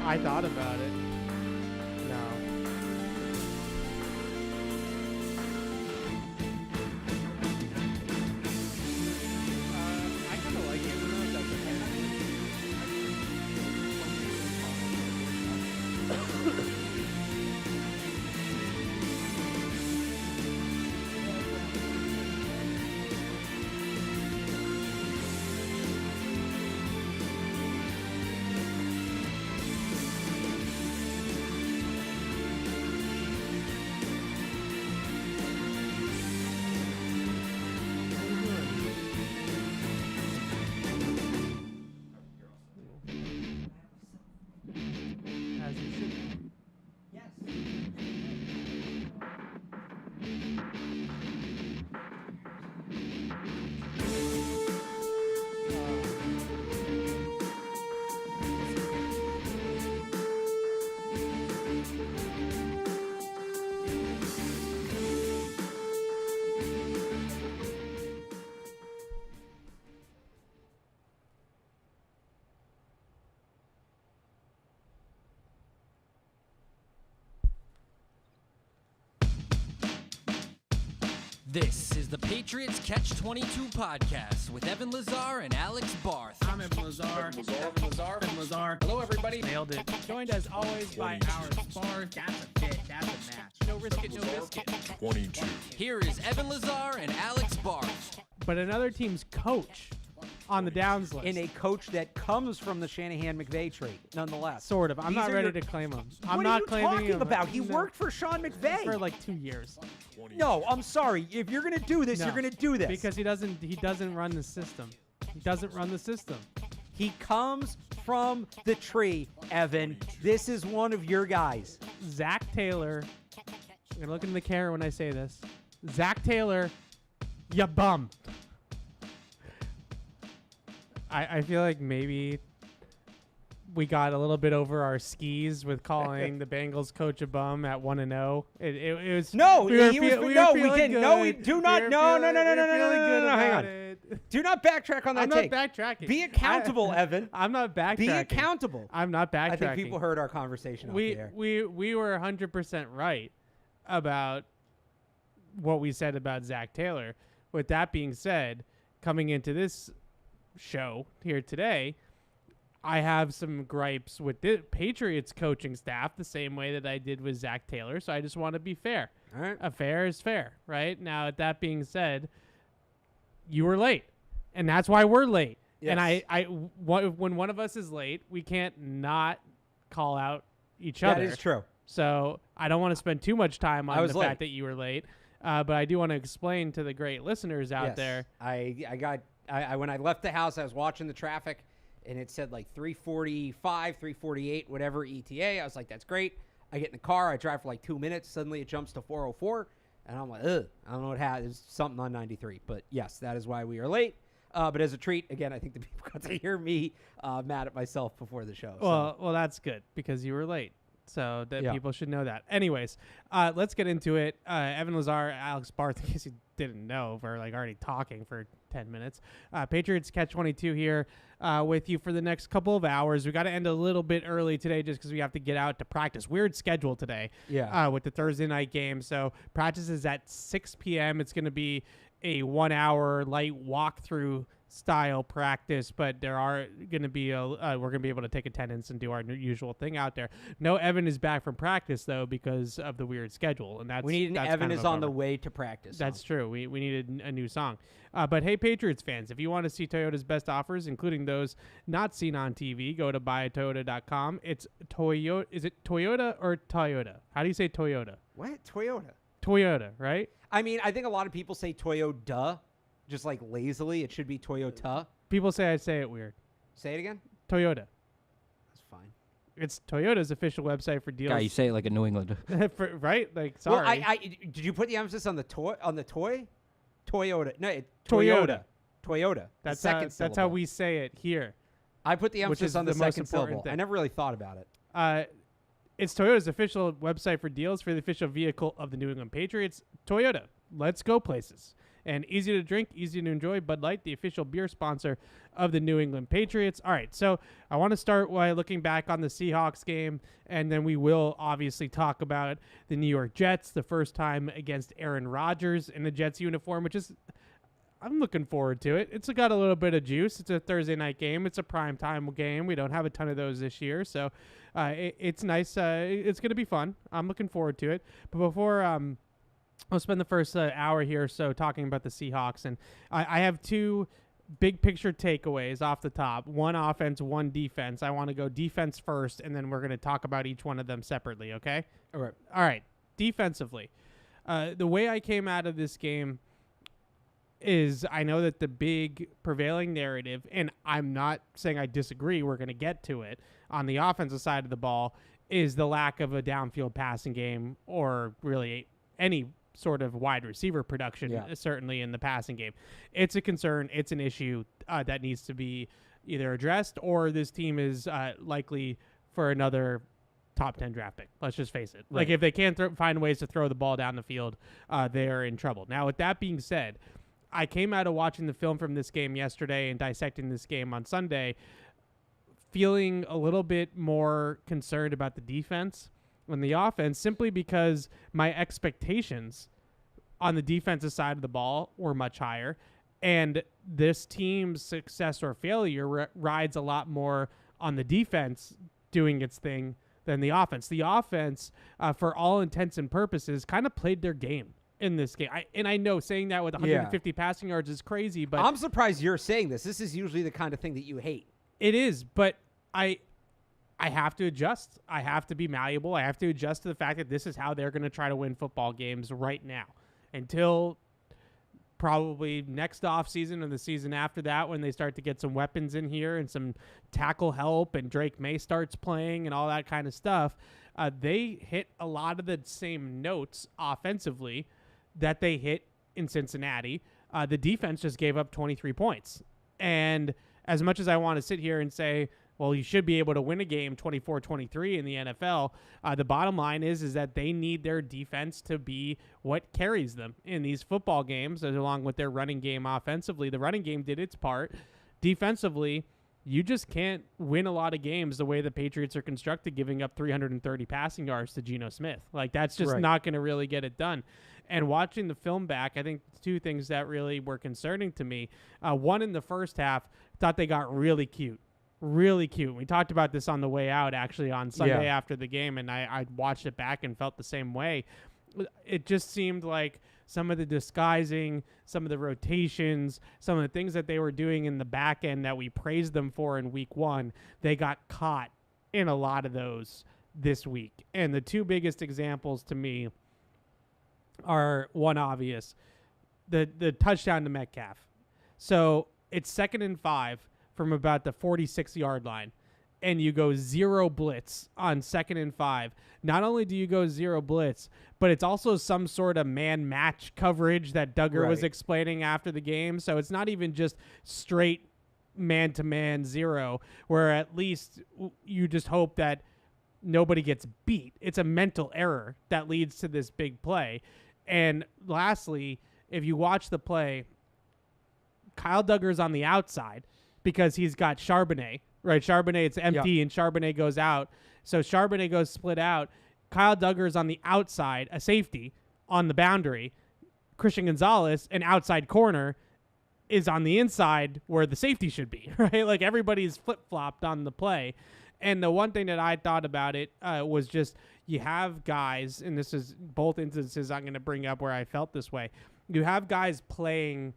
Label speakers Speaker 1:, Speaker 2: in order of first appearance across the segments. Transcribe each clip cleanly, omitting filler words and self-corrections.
Speaker 1: I thought about it. No. I kind of like it. I don't know if that's as you should.
Speaker 2: This is the Patriots Catch-22 podcast with Evan Lazar and Alex Barth.
Speaker 3: I'm Evan Lazar. Evan Lazar.
Speaker 2: Hello, everybody.
Speaker 1: Nailed it. Joined as always by our Barth.
Speaker 3: That's a fit. That's a match.
Speaker 1: No risk it, no biscuit.
Speaker 4: 22.
Speaker 2: Here is Evan Lazar and Alex Barth.
Speaker 1: But another team's coach on the downs list.
Speaker 5: In a coach that comes from the Shanahan-McVay trade, nonetheless.
Speaker 1: Sort of. I'm
Speaker 5: These
Speaker 1: not
Speaker 5: are
Speaker 1: ready
Speaker 5: your-
Speaker 1: to claim him.
Speaker 5: What
Speaker 1: I'm
Speaker 5: are
Speaker 1: not
Speaker 5: you
Speaker 1: claiming
Speaker 5: talking
Speaker 1: him.
Speaker 5: about? He
Speaker 1: No.
Speaker 5: worked for Sean McVay.
Speaker 1: For like 2 years.
Speaker 5: No, I'm sorry. If you're going to do this,
Speaker 1: No,
Speaker 5: you're going to do this.
Speaker 1: because he doesn't run the system. He doesn't run the system.
Speaker 5: he comes from the tree, Evan. This is one of your guys.
Speaker 1: Zach Taylor. I'm gonna look in the camera when I say this. Zach Taylor, ya bum. I feel like maybe we got a little bit over our skis with calling the Bengals coach a bum at 1-0. It was
Speaker 5: No,
Speaker 1: we were
Speaker 5: he was.
Speaker 1: feel- we
Speaker 5: No,
Speaker 1: were
Speaker 5: we
Speaker 1: feeling
Speaker 5: didn't. No, we
Speaker 1: good.
Speaker 5: do
Speaker 1: We
Speaker 5: not.
Speaker 1: were
Speaker 5: No,
Speaker 1: feeling-
Speaker 5: no, no, no,
Speaker 1: we
Speaker 5: no,
Speaker 1: were
Speaker 5: no, no,
Speaker 1: feeling
Speaker 5: no,
Speaker 1: good
Speaker 5: no, no. Hang
Speaker 1: about
Speaker 5: on.
Speaker 1: it.
Speaker 5: Do not backtrack on that
Speaker 1: I'm not
Speaker 5: take.
Speaker 1: backtracking.
Speaker 5: Be accountable, Evan.
Speaker 1: I'm not backtracking.
Speaker 5: Be accountable.
Speaker 1: I'm not backtracking.
Speaker 5: I think people heard our conversation
Speaker 1: we
Speaker 5: off the air.
Speaker 1: we were 100% right about what we said about Zach Taylor. With that being said, coming into this show here today, I have some gripes with the Patriots coaching staff the same way that I did with Zach Taylor, so I just want to be fair.
Speaker 5: All right.
Speaker 1: A fair is fair, right? Now, with that being said, you were late, and that's why we're late. And
Speaker 5: Yes.
Speaker 1: when one of us is late, we can't not call out each other.
Speaker 5: That is true.
Speaker 1: So I don't want to spend too much time on
Speaker 5: I was
Speaker 1: the
Speaker 5: late.
Speaker 1: fact that you were late, but I do want to explain to the great listeners out
Speaker 5: Yes.
Speaker 1: there.
Speaker 5: I when I left the house, I was watching the traffic, and it said like 345, 348, whatever ETA. I was like, that's great. I get in the car, I drive for like 2 minutes. Suddenly it jumps to 404, and I'm like, ugh, I don't know what happened. There's something on 93. But yes, that is why we are late. But as a treat, again, I think the people got to hear me mad at myself before the show.
Speaker 1: Well, that's good because you were late. So that
Speaker 5: Yeah.
Speaker 1: people should know that. Anyways, let's get into it. Evan Lazar, Alex Barth, in case you didn't know, we're like already talking for 10 minutes. Patriots Catch-22 here with you for the next couple of hours. We got to end a little bit early today just because we have to get out to practice. Weird schedule today with the Thursday night game. So practice is at 6 p.m. It's going to be a 1 hour light walkthrough style practice, but there are going to be we're going to be able to take attendance and do our usual thing out there. No Evan is back from practice though because of the weird schedule, and that's
Speaker 5: we need an
Speaker 1: that's
Speaker 5: Evan
Speaker 1: kind of
Speaker 5: is
Speaker 1: a
Speaker 5: on the
Speaker 1: bummer.
Speaker 5: way to practice.
Speaker 1: That's true. We needed a new song. But hey, Patriots fans, if you want to see Toyota's best offers, including those not seen on TV, go to buyatoyota.com. It's Toyota. Is it Toyota or Toyota? How do you say Toyota?
Speaker 5: What? Toyota.
Speaker 1: Toyota, right?
Speaker 5: I mean, I think a lot of people say Toyota, just like lazily. It should be Toyota.
Speaker 1: People say I say it weird.
Speaker 5: Say it again.
Speaker 1: Toyota.
Speaker 5: That's fine.
Speaker 1: It's Toyota's official website for deals.
Speaker 4: Yeah, you say it like a New England.
Speaker 1: Right? Like, sorry.
Speaker 5: Well, did you put the emphasis on the toy? Toyota. No,
Speaker 1: Toyota.
Speaker 5: Toyota.
Speaker 1: That's
Speaker 5: the
Speaker 1: how,
Speaker 5: second
Speaker 1: that's how
Speaker 5: syllable.
Speaker 1: we say it here.
Speaker 5: I put the
Speaker 1: which
Speaker 5: emphasis
Speaker 1: is
Speaker 5: on the
Speaker 1: the most
Speaker 5: second
Speaker 1: important
Speaker 5: syllable.
Speaker 1: thing.
Speaker 5: I never really thought about it.
Speaker 1: It's Toyota's official website for deals for the official vehicle of the New England Patriots. Toyota. Let's go places. and easy to drink, easy to enjoy. Bud Light, the official beer sponsor of the New England Patriots. All right, so I want to start by looking back on the Seahawks game, and then we will obviously talk about the New York Jets, the first time against Aaron Rodgers in the Jets uniform, which is, I'm looking forward to it. It's got a little bit of juice. It's a Thursday night game. It's a primetime game. We don't have a ton of those this year, so it's nice. It's going to be fun. I'm looking forward to it. But before I'll spend the first hour here or so talking about the Seahawks, and I have two big picture takeaways off the top. One offense, one defense. I want to go defense first, and then we're going to talk about each one of them separately, okay?
Speaker 5: All
Speaker 1: right. Defensively, the way I came out of this game is I know that the big prevailing narrative, and I'm not saying I disagree, we're going to get to it, on the offensive side of the ball, is the lack of a downfield passing game or really any sort of wide receiver production, certainly in the passing game. It's a concern. It's an issue that needs to be either addressed, or this team is likely for another top 10 draft pick. Let's just face it.
Speaker 5: Right.
Speaker 1: Like if they can't find ways to throw the ball down the field, they're in trouble. Now, with that being said, I came out of watching the film from this game yesterday and dissecting this game on Sunday feeling a little bit more concerned about the defense than the offense, simply because my expectations on the defensive side of the ball were much higher, and this team's success or failure rides a lot more on the defense doing its thing than the offense. The offense, for all intents and purposes, kind of played their game in this game. I know saying that with 150 passing yards is crazy, but
Speaker 5: I'm surprised you're saying this. This is usually the kind of thing that you hate.
Speaker 1: It is, but I have to adjust. I have to be malleable. I have to adjust to the fact that this is how they're going to try to win football games right now until probably next offseason and the season after that, when they start to get some weapons in here and some tackle help and Drake May starts playing and all that kind of stuff. They hit a lot of the same notes offensively that they hit in Cincinnati. The defense just gave up 23 points. And as much as I want to sit here and say, well, you should be able to win a game 24-23 in the NFL, the bottom line is that they need their defense to be what carries them in these football games, along with their running game offensively. The running game did its part. Defensively, you just can't win a lot of games the way the Patriots are constructed, giving up 330 passing yards to Geno Smith. Like, that's just not going to really get it done. And watching the film back, I think two things that really were concerning to me. One, in the first half, thought they got really cute. Really cute. We talked about this on the way out, actually, on Sunday after the game, and I watched it back and felt the same way. It just seemed like some of the disguising, some of the rotations, some of the things that they were doing in the back end that we praised them for in week one, they got caught in a lot of those this week. And the two biggest examples to me are, one obvious, the touchdown to Metcalf. So it's 2nd and 5 from about the 46-yard line, and you go zero blitz on 2nd and 5. Not only do you go zero blitz, but it's also some sort of man match coverage that Duggar was explaining after the game. So it's not even just straight man-to-man zero, where at least you just hope that nobody gets beat. It's a mental error that leads to this big play. And lastly, if you watch the play, Kyle Duggar's on the outside because he's got Charbonnet, right? Charbonnet, it's empty, and Charbonnet goes out. So Charbonnet goes split out. Kyle Duggar's on the outside, a safety on the boundary. Christian Gonzalez, an outside corner, is on the inside where the safety should be, right? Like, everybody's flip-flopped on the play. And the one thing that I thought about it was just, you have guys, and this is both instances I'm going to bring up where I felt this way. You have guys playing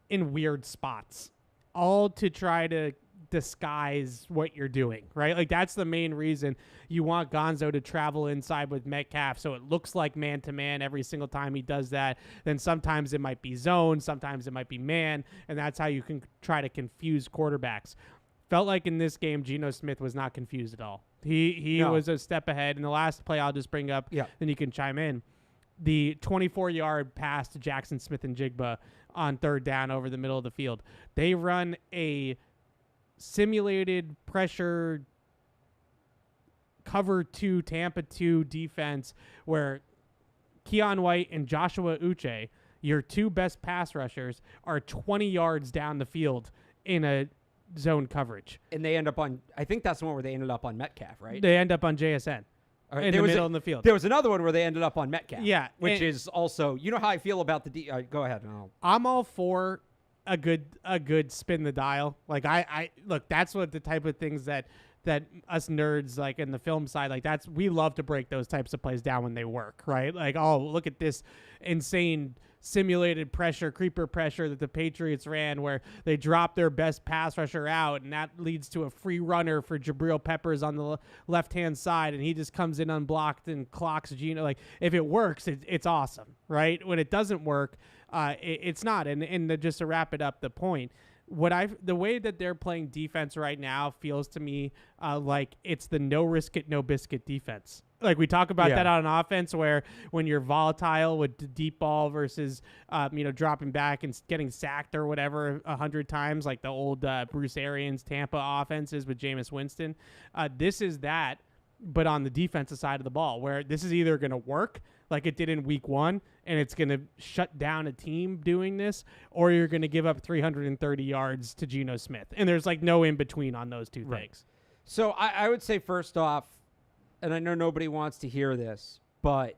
Speaker 1: in weird spots, all to try to disguise what you're doing, right? Like, that's the main reason you want Gonzo to travel inside with Metcalf, so it looks like man-to-man every single time he does that. Then sometimes it might be zone, sometimes it might be man, and that's how you can try to confuse quarterbacks. Felt like in this game, Geno Smith was not confused at all. He was a step ahead. And the last play I'll just bring up, then you can chime in. The 24-yard pass to Jackson Smith and Jigba on 3rd down over the middle of the field. They run a simulated pressure cover 2, Tampa 2 defense where Keon White and Joshua Uche your two best pass rushers are 20 yards down the field in a zone coverage.
Speaker 5: And they end up on, I think that's the one where they ended up on Metcalf, right?
Speaker 1: They end up on JSN
Speaker 5: Right,
Speaker 1: in the middle of the field.
Speaker 5: There was another one where they ended up on Metcalf.
Speaker 1: Yeah,
Speaker 5: which is also, you know how I feel about the go ahead.
Speaker 1: I'm all for a good spin the dial. Like I look, that's what the type of things that us nerds like in the film side, like we love to break those types of plays down when they work, right? Like, oh, look at this insane simulated pressure, creeper pressure that the Patriots ran where they dropped their best pass rusher out, and that leads to a free runner for Jabril Peppers on the left-hand side, and he just comes in unblocked and clocks Geno. Like, if it works, it's awesome, right? When it doesn't work, it's not. And just to wrap it up, the point, the way that they're playing defense right now feels to me like it's the no risk it, no biscuit defense. Like we talk about that on offense, where when you're volatile with the deep ball versus, dropping back and getting sacked or whatever 100 times, like the old Bruce Arians Tampa offenses with Jameis Winston. This is that, but on the defensive side of the ball, where this is either going to work like it did in week 1, and it's going to shut down a team doing this, or you're going to give up 330 yards to Geno Smith. And there's like no in between on those two things.
Speaker 5: So I would say, first off, and I know nobody wants to hear this, but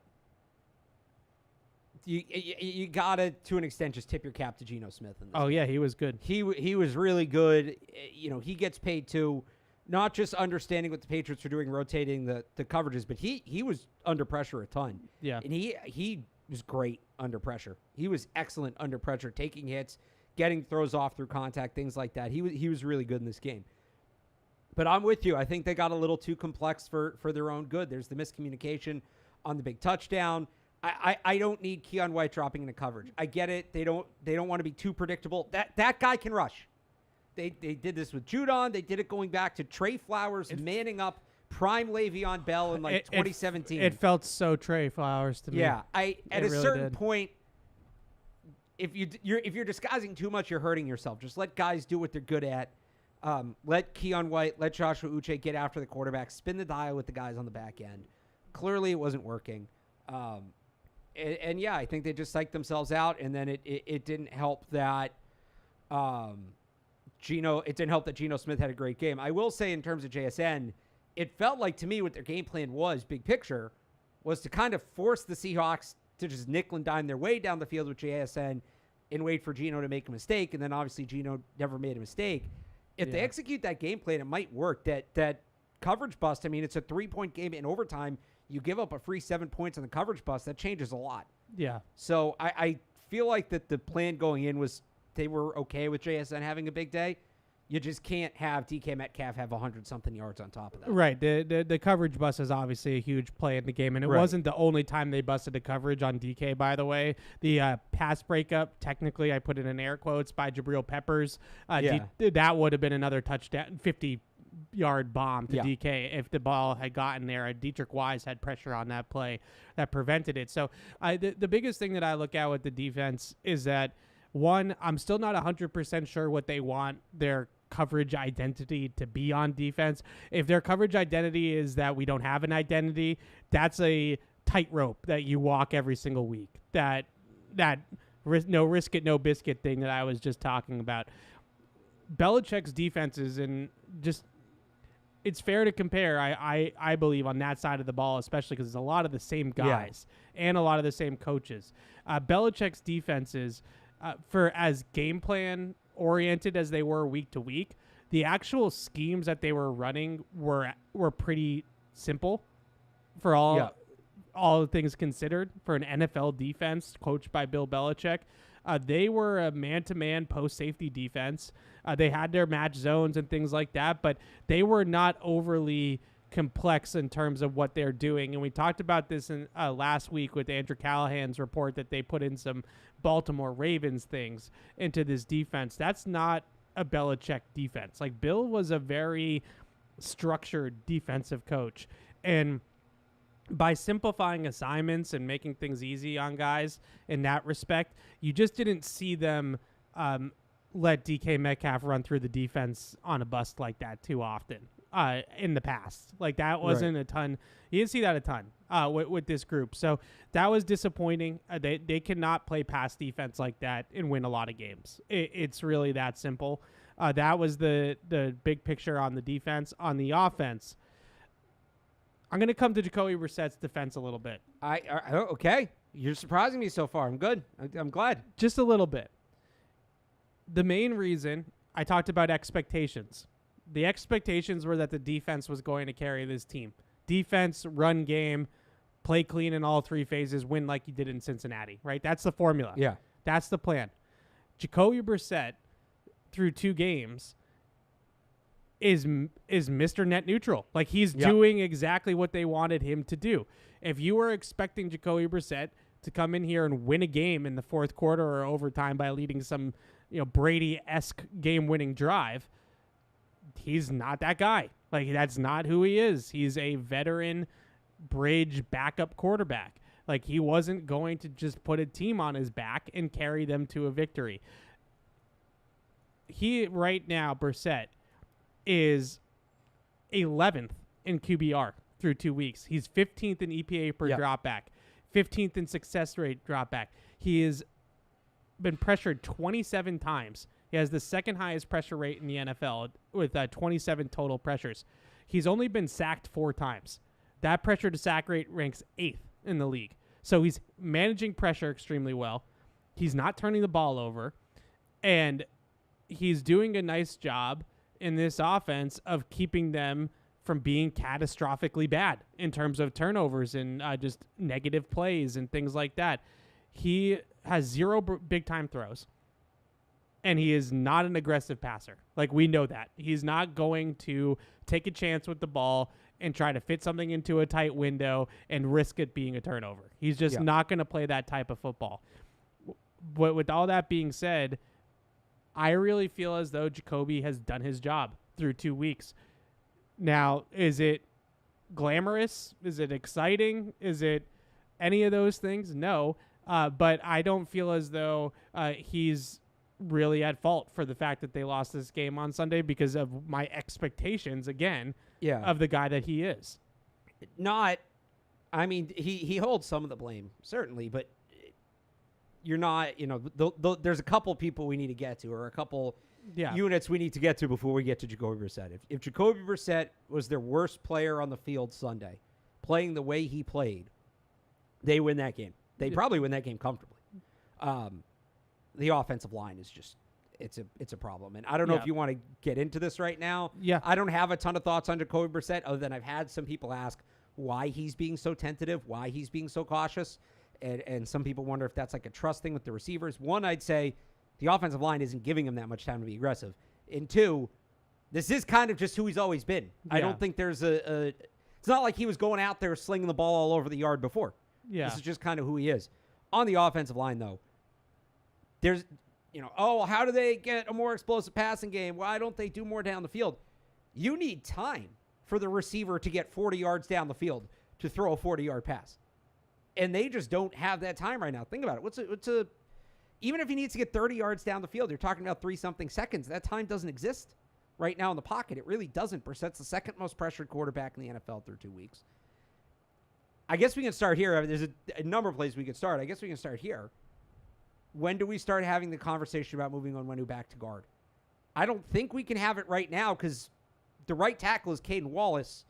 Speaker 5: you gotta, to an extent, just tip your cap to Geno Smith. In this game.
Speaker 1: Yeah, he was good.
Speaker 5: He was really good. He gets paid too, not just understanding what the Patriots are doing, rotating the coverages, but he was under pressure a ton.
Speaker 1: Yeah,
Speaker 5: and he was great under pressure. He was excellent under pressure, taking hits, getting throws off through contact, things like that. He was really good in this game. But I'm with you. I think they got a little too complex for their own good. There's the miscommunication on the big touchdown. I don't need Keion White dropping into coverage. I get it. They don't want to be too predictable. That guy can rush. They did this with Judon. They did it going back to Trey Flowers manning up prime Le'Veon Bell in 2017.
Speaker 1: It felt so Trey Flowers to me.
Speaker 5: Yeah, at a
Speaker 1: really
Speaker 5: certain
Speaker 1: did.
Speaker 5: point, if you're disguising too much, you're hurting yourself. Just let guys do what they're good at. Let Keion White, let Joshua Uche get after the quarterback, spin the dial with the guys on the back end. Clearly, it wasn't working. And yeah, I think they just psyched themselves out, and then it didn't help that Geno Smith had a great game. I will say, in terms of JSN, it felt like to me what their game plan was, big picture, was to kind of force the Seahawks to just nickel and dime their way down the field with JSN and wait for Geno to make a mistake, and then obviously Geno never made a mistake. If they execute that game plan, it might work. That coverage bust, I mean, it's a 3-point game in overtime. You give up a free 7 points on the coverage bust. That changes a lot.
Speaker 1: Yeah.
Speaker 5: So I feel like that the plan going in was they were okay with JSN having a big day. You just can't have DK Metcalf have 100-something yards on top of that.
Speaker 1: Right. The coverage bust is obviously a huge play in the game, and it wasn't the only time they busted the coverage on DK, by the way. The pass breakup, technically, I put it in air quotes, by Jabril Peppers. That would have been another touchdown, 50-yard bomb to DK if the ball had gotten there. Dietrich Wise had pressure on that play that prevented it. So the biggest thing that I look at with the defense is that, one, I'm still not 100% sure what they want their coverage identity to be on defense. If their coverage identity is that we don't have an identity, that's a tightrope that you walk every single week. That no risk it, no biscuit thing that I was just talking about. Belichick's defenses, and just it's fair to compare, I believe, on that side of the ball, especially because there's a lot of the same guys and a lot of the same coaches. Belichick's defenses, for as game plan oriented as they were week to week, the actual schemes that they were running were pretty simple for all things considered. For an NFL defense coached by Bill Belichick, they were a man-to-man post-safety defense. They had their match zones and things like that, but they were not overly complex in terms of what they're doing. And we talked about this in last week with Andrew Callahan's report that they put in some Baltimore Ravens things into this defense. That's not a Belichick defense. Like, Bill was a very structured defensive coach, and by simplifying assignments and making things easy on guys in that respect, you just didn't see them let DK Metcalf run through the defense on a bust like that too often. in the past. Like that wasn't a ton. You didn't see that a ton with this group. So that was disappointing. They cannot play pass defense like that and win a lot of games. It's really that simple. That was the big picture on the defense. On the offense, I'm going to come to Jacoby Brissett's defense a little bit.
Speaker 5: Okay. You're surprising me so far. I'm good. I'm glad.
Speaker 1: Just a little bit. The main reason I talked about expectations. The expectations were that the defense was going to carry this team. Defense, run game, play clean in all three phases, win like you did in Cincinnati, right? That's the formula.
Speaker 5: Yeah.
Speaker 1: That's the plan. Jacoby Brissett, through 2 games, is Mr. Net Neutral. Like, he's doing exactly what they wanted him to do. If you were expecting Jacoby Brissett to come in here and win a game in the fourth quarter or overtime by leading some, Brady-esque game-winning drive, he's not that guy. Like, that's not who he is. He's a veteran bridge backup quarterback. Like, he wasn't going to just put a team on his back and carry them to a victory. He, right now, Brissett, is 11th in QBR through 2 weeks. He's 15th in EPA per dropback, 15th in success rate dropback. He has been pressured 27 times. He has the second highest pressure rate in the NFL with 27 total pressures. He's only been sacked 4 times. That pressure to sack rate ranks 8th in the league. So he's managing pressure extremely well. He's not turning the ball over. And he's doing a nice job in this offense of keeping them from being catastrophically bad in terms of turnovers and just negative plays and things like that. He has 0 big-time throws, and he is not an aggressive passer. Like, we know that. He's not going to take a chance with the ball and try to fit something into a tight window and risk it being a turnover. He's just not going to play that type of football. But with all that being said, I really feel as though Jacoby has done his job through 2 weeks. Now, is it glamorous? Is it exciting? Is it any of those things? No. But I don't feel as though he's really at fault for the fact that they lost this game on Sunday because of my expectations, again, of the guy that he is.
Speaker 5: He holds some of the blame, certainly, but you're not, there's a couple people we need to get to, or a couple units we need to get to before we get to Jacoby Brissett. If Jacoby Brissett was their worst player on the field Sunday, playing the way he played, they win that game. They probably win that game comfortably. The offensive line is just, it's a problem. And I don't know if you want to get into this right now.
Speaker 1: Yeah.
Speaker 5: I don't have a ton of thoughts on Jacoby Brissett other than I've had some people ask why he's being so tentative, why he's being so cautious. And some people wonder if that's like a trust thing with the receivers. One, I'd say the offensive line isn't giving him that much time to be aggressive. And 2, this is kind of just who he's always been. I don't think there's it's not like he was going out there slinging the ball all over the yard before. Yeah. This is just kind of who he is. On the offensive line, though, there's, how do they get a more explosive passing game? Why don't they do more down the field? You need time for the receiver to get 40 yards down the field to throw a 40-yard pass. And they just don't have that time right now. Think about it. Even if he needs to get 30 yards down the field, you're talking about 3-something seconds. That time doesn't exist right now in the pocket. It really doesn't. Brissett's the second most pressured quarterback in the NFL through 2 weeks. I guess we can start here. There's a number of places we could start. I guess we can start here. When do we start having the conversation about moving Onwenu back to guard? I don't think we can have it right now because the right tackle is Caden Wallace,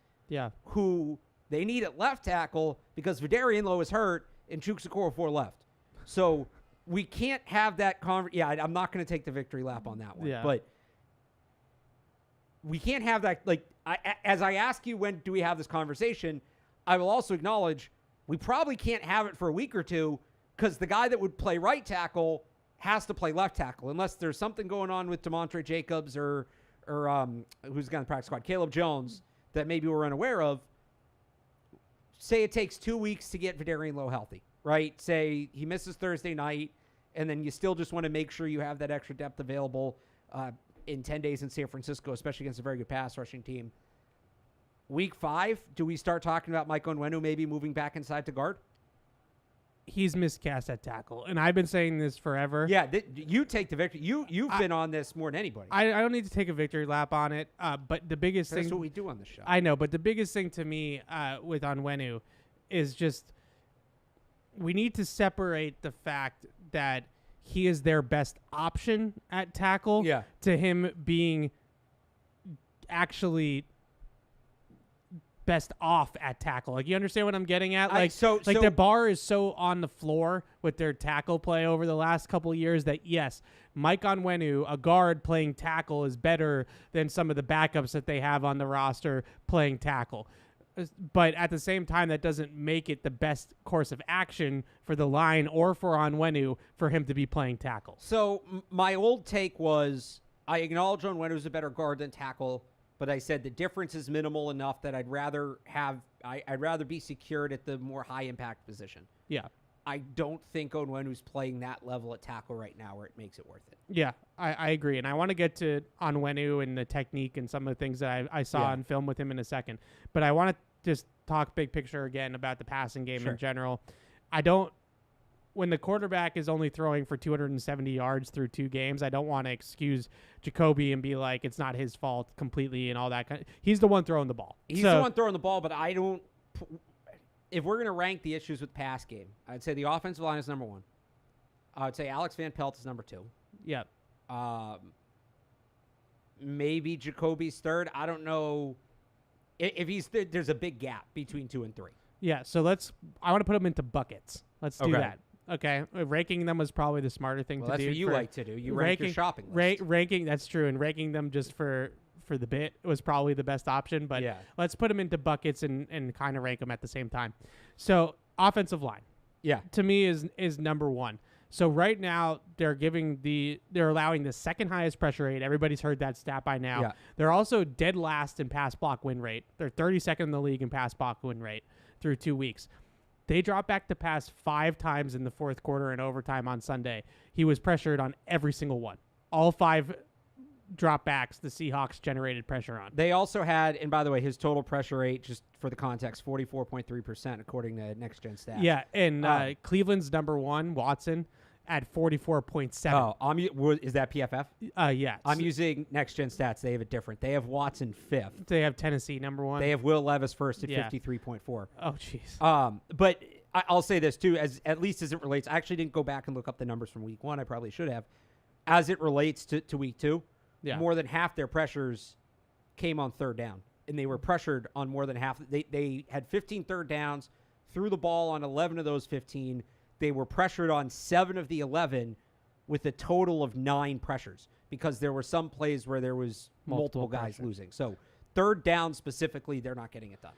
Speaker 5: who they need at left tackle because Vidarian Lowe is hurt and Chuks Okorafor left. So we can't have that I'm not going to take the victory lap on that one. Yeah. But we can't have that. Like, as I ask you, when do we have this conversation, I will also acknowledge we probably can't have it for a week or two because the guy that would play right tackle has to play left tackle unless there's something going on with DeMontre Jacobs or who's got the practice squad, Caleb Jones, that maybe we're unaware of. Say it takes 2 weeks to get Vidarian Lowe healthy, right? Say he misses Thursday night, and then you still just want to make sure you have that extra depth available in 10 days in San Francisco, especially against a very good pass rushing team. Week 5, do we start talking about Mike Onwenu maybe moving back inside to guard?
Speaker 1: he's miscast at tackle, and I've been saying this forever.
Speaker 5: Yeah, you take the victory. You've been on this more than anybody.
Speaker 1: I don't need to take a victory lap on it, but the biggest thing...
Speaker 5: That's what we do on the show.
Speaker 1: I know, but the biggest thing to me with Onwenu is just we need to separate the fact that he is their best option at tackle to him being actually best off at tackle. Like, you understand what I'm getting at? Like, the bar is so on the floor with their tackle play over the last couple of years that, yes, Mike Onwenu, a guard playing tackle, is better than some of the backups that they have on the roster playing tackle. But at the same time, that doesn't make it the best course of action for the line or for Onwenu for him to be playing tackle.
Speaker 5: So my old take was I acknowledge Onwenu's a better guard than tackle, but I said the difference is minimal enough that I'd rather be secured at the more high impact position.
Speaker 1: Yeah.
Speaker 5: I don't think Onwenu's playing that level at tackle right now where it makes it worth it.
Speaker 1: Yeah, I agree. And I want to get to Onwenu and the technique and some of the things that I saw on film with him in a second. But I want to just talk big picture again about the passing game in general. When the quarterback is only throwing for 270 yards through 2 games, I don't want to excuse Jacoby and be like, it's not his fault completely and all that kind of. He's the one throwing the ball.
Speaker 5: He's the one throwing the ball, but I don't. If we're going to rank the issues with pass game, I'd say the offensive line is number 1. I would say Alex Van Pelt is number 2.
Speaker 1: Yep.
Speaker 5: Maybe Jacoby's third. I don't know if he's there's a big gap between 2 and 3.
Speaker 1: Yeah. So I want to put them into buckets. Let's do that. Okay. Ranking them was probably the smarter thing to do.
Speaker 5: That's what you like to do. You rank your shopping list.
Speaker 1: Ranking, that's true. And ranking them just for the bit was probably the best option. But let's put them into buckets and kind of rank them at the same time. So offensive line.
Speaker 5: Yeah.
Speaker 1: To me is number 1. So right now they're allowing the second highest pressure rate. Everybody's heard that stat by now.
Speaker 5: Yeah.
Speaker 1: They're also dead last in pass block win rate. They're 32nd in the league in pass block win rate through 2 weeks. They dropped back to pass 5 times in the fourth quarter and overtime on Sunday. He was pressured on every single one. All 5 dropbacks the Seahawks generated pressure on.
Speaker 5: They also had, and by the way, his total pressure rate, just for the context, 44.3% according to Next Gen Stats.
Speaker 1: Yeah, and Cleveland's number 1, Watson, at 44.7.
Speaker 5: Oh, is that PFF?
Speaker 1: Yeah.
Speaker 5: I'm using Next Gen Stats. They have it different. They have Watson 5th.
Speaker 1: They have Tennessee number 1.
Speaker 5: They have Will Levis first at 53.4.
Speaker 1: Oh, jeez.
Speaker 5: But I'll say this too, at least as it relates. I actually didn't go back and look up the numbers from week 1. I probably should have. As it relates to week 2, more than half their pressures came on third down, and they were pressured on more than half. They had 15 third downs, threw the ball on 11 of those 15. They were pressured on 7 of the 11 with a total of 9 pressures because there were some plays where there was multiple guys losing. So third down specifically, they're not getting it done.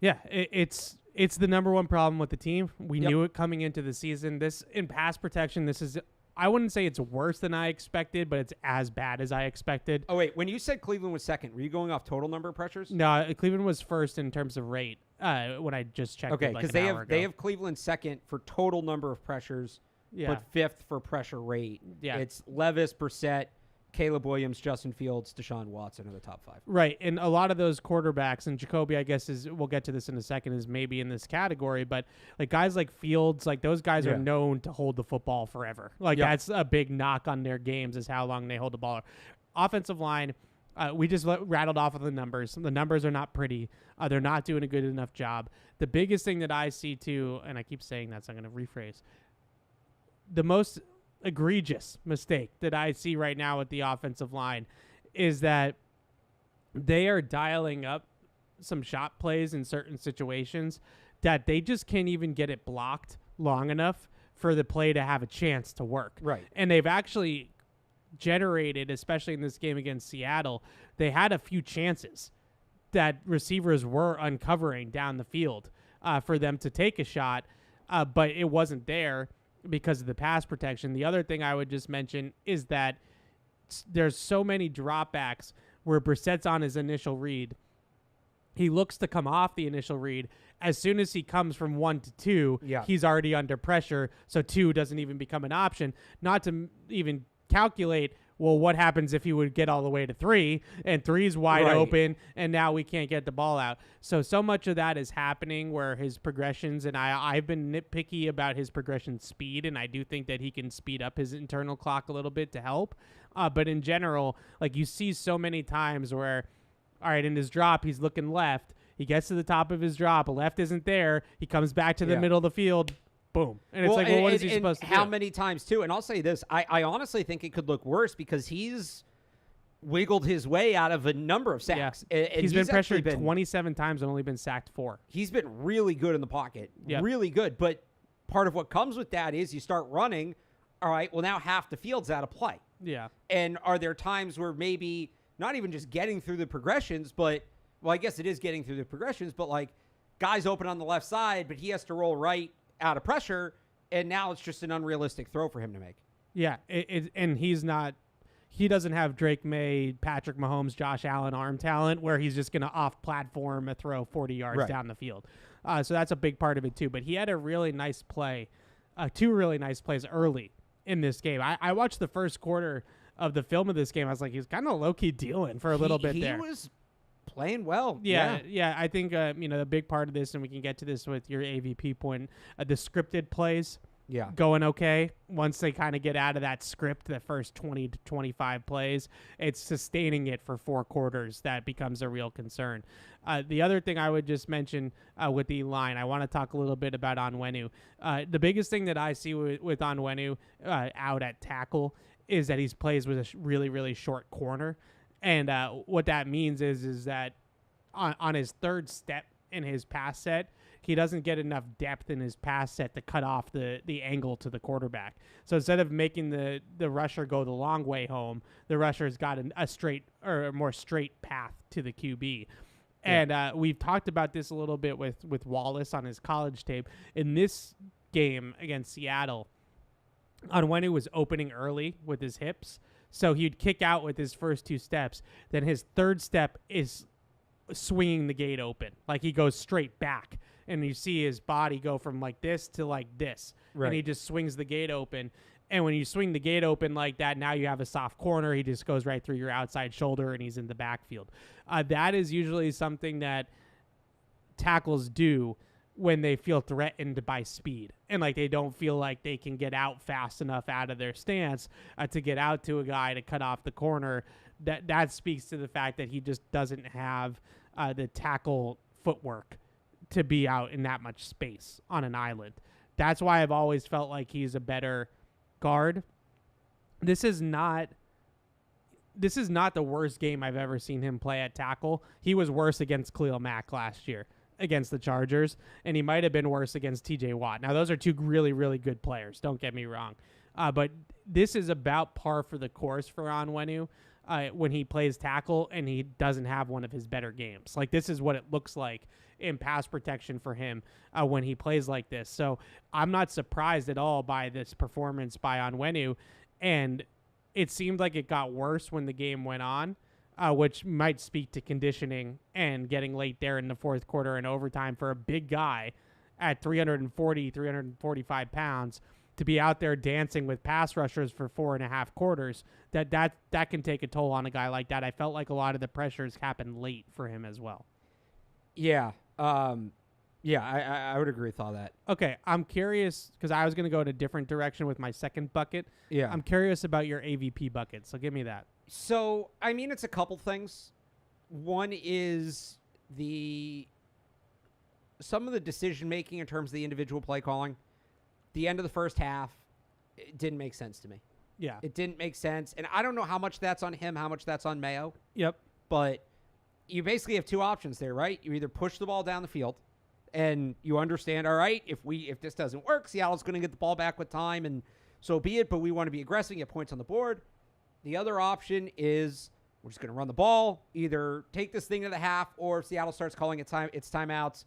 Speaker 1: Yeah, it's the number 1 problem with the team. We knew it coming into the season. This in pass protection, this is, I wouldn't say it's worse than I expected, but it's as bad as I expected.
Speaker 5: Oh, wait, when you said Cleveland was second, were you going off total number of pressures?
Speaker 1: No, Cleveland was first in terms of rate when I just checked.
Speaker 5: Okay, because they have Cleveland second for total number of pressures, but 5th for pressure rate.
Speaker 1: Yeah,
Speaker 5: it's Levis, Brissett, Caleb Williams, Justin Fields, Deshaun Watson are the top 5.
Speaker 1: Right, and a lot of those quarterbacks, and Jacoby, I guess, we'll get to this in a second, is maybe in this category, but like guys like Fields, like those guys are known to hold the football forever. Like that's a big knock on their games is how long they hold the ball. Offensive line, we just rattled off of the numbers. The numbers are not pretty. They're not doing a good enough job. The biggest thing that I see too, and I keep saying that, so I'm going to rephrase, the most egregious mistake that I see right now with the offensive line is that they are dialing up some shot plays in certain situations that they just can't even get it blocked long enough for the play to have a chance to work.
Speaker 5: Right.
Speaker 1: And they've actually generated, especially in this game against Seattle, they had a few chances that receivers were uncovering down the field for them to take a shot, but it wasn't there because of the pass protection. The other thing I would just mention is that there's so many dropbacks where Brissett's on his initial read. He looks to come off the initial read. As soon as he comes from 1 to 2, he's already under pressure, so 2 doesn't even become an option. Not to even calculate, well, what happens if he would get all the way to 3 and 3's wide
Speaker 5: Right.
Speaker 1: open and now we can't get the ball out. So much of that is happening where his progressions, and I've been nitpicky about his progression speed, and I do think that he can speed up his internal clock a little bit to help. But in general, like you see so many times where, all right, in his drop, he's looking left. He gets to the top of his drop. Left isn't there. He comes back to the middle of the field. Boom. And it's what is he supposed to do?
Speaker 5: How many times, too? And I'll say this. I honestly think it could look worse because he's wiggled his way out of a number of sacks.
Speaker 1: Yeah.
Speaker 5: And
Speaker 1: he's been pressured 27 times and only been sacked 4.
Speaker 5: He's been really good in the pocket.
Speaker 1: Yep.
Speaker 5: Really good. But part of what comes with that is you start running. All right, well, now half the field's out of play.
Speaker 1: Yeah.
Speaker 5: And are there times where maybe not even just getting through the progressions, but, well, I guess it is getting through the progressions, but like guys open on the left side, but he has to roll right out of pressure, and now it's just an unrealistic throw for him to make.
Speaker 1: Yeah, and he doesn't have Drake May, Patrick Mahomes, Josh Allen arm talent where he's just going to off-platform a throw 40 yards down the field. So that's a big part of it too. But he had a really nice play, 2 really nice plays early in this game. I watched the first quarter of the film of this game. I was like, he's kind of low-key dealing for a little bit there.
Speaker 5: He was playing well.
Speaker 1: Yeah. I think, the big part of this, and we can get to this with your AVP point, the scripted plays going okay. Once they kind of get out of that script, the first 20 to 25 plays, it's sustaining it for 4 quarters that becomes a real concern. The other thing I would just mention with the line, I want to talk a little bit about Onwenu. The biggest thing that I see with Onwenu out at tackle is that he plays with a really, really short corner. And what that means is that on his third step in his pass set, he doesn't get enough depth in his pass set to cut off the angle to the quarterback. So instead of making the rusher go the long way home, the rusher's got a straight or a more straight path to the QB. And we've talked about this a little bit with Wallace on his college tape. In this game against Seattle, Onwenu was opening early with his hips. So he'd kick out with his first 2 steps. Then his third step is swinging the gate open. Like he goes straight back. And you see his body go from like this to like this.
Speaker 5: Right.
Speaker 1: And he just swings the gate open. And when you swing the gate open like that, now you have a soft corner. He just goes right through your outside shoulder and he's in the backfield. That is usually something that tackles do when they feel threatened by speed and like they don't feel like they can get out fast enough out of their stance to get out to a guy to cut off the corner. That speaks to the fact that he just doesn't have the tackle footwork to be out in that much space on an island. That's why I've always felt like he's a better guard. This is not the worst game I've ever seen him play at tackle. He was worse against Khalil Mack last year against the Chargers, and he might have been worse against TJ Watt. Now, those are 2 really, really good players. Don't get me wrong. But this is about par for the course for Onwenu when he plays tackle and he doesn't have one of his better games. Like, this is what it looks like in pass protection for him when he plays like this. So I'm not surprised at all by this performance by Onwenu, and it seemed like it got worse when the game went on. Which might speak to conditioning and getting late there in the fourth quarter and overtime for a big guy at 345 pounds to be out there dancing with pass rushers for 4.5 quarters. That can take a toll on a guy like that. I felt like a lot of the pressures happened late for him as well.
Speaker 5: Yeah. I would agree with all that.
Speaker 1: Okay, I'm curious because I was going to go in a different direction with my second bucket.
Speaker 5: Yeah.
Speaker 1: I'm curious about your AVP bucket, so give me that.
Speaker 5: So, I mean, it's a couple things. One is some of the decision-making in terms of the individual play calling. The end of the first half, it didn't make sense to me.
Speaker 1: Yeah.
Speaker 5: It didn't make sense. And I don't know how much that's on him, how much that's on Mayo.
Speaker 1: Yep.
Speaker 5: But you basically have 2 options there, right? You either push the ball down the field and you understand, all right, if this doesn't work, Seattle's going to get the ball back with time and so be it, but we want to be aggressive and get points on the board. The other option is we're just going to run the ball, either take this thing to the half, or if Seattle starts calling its timeouts,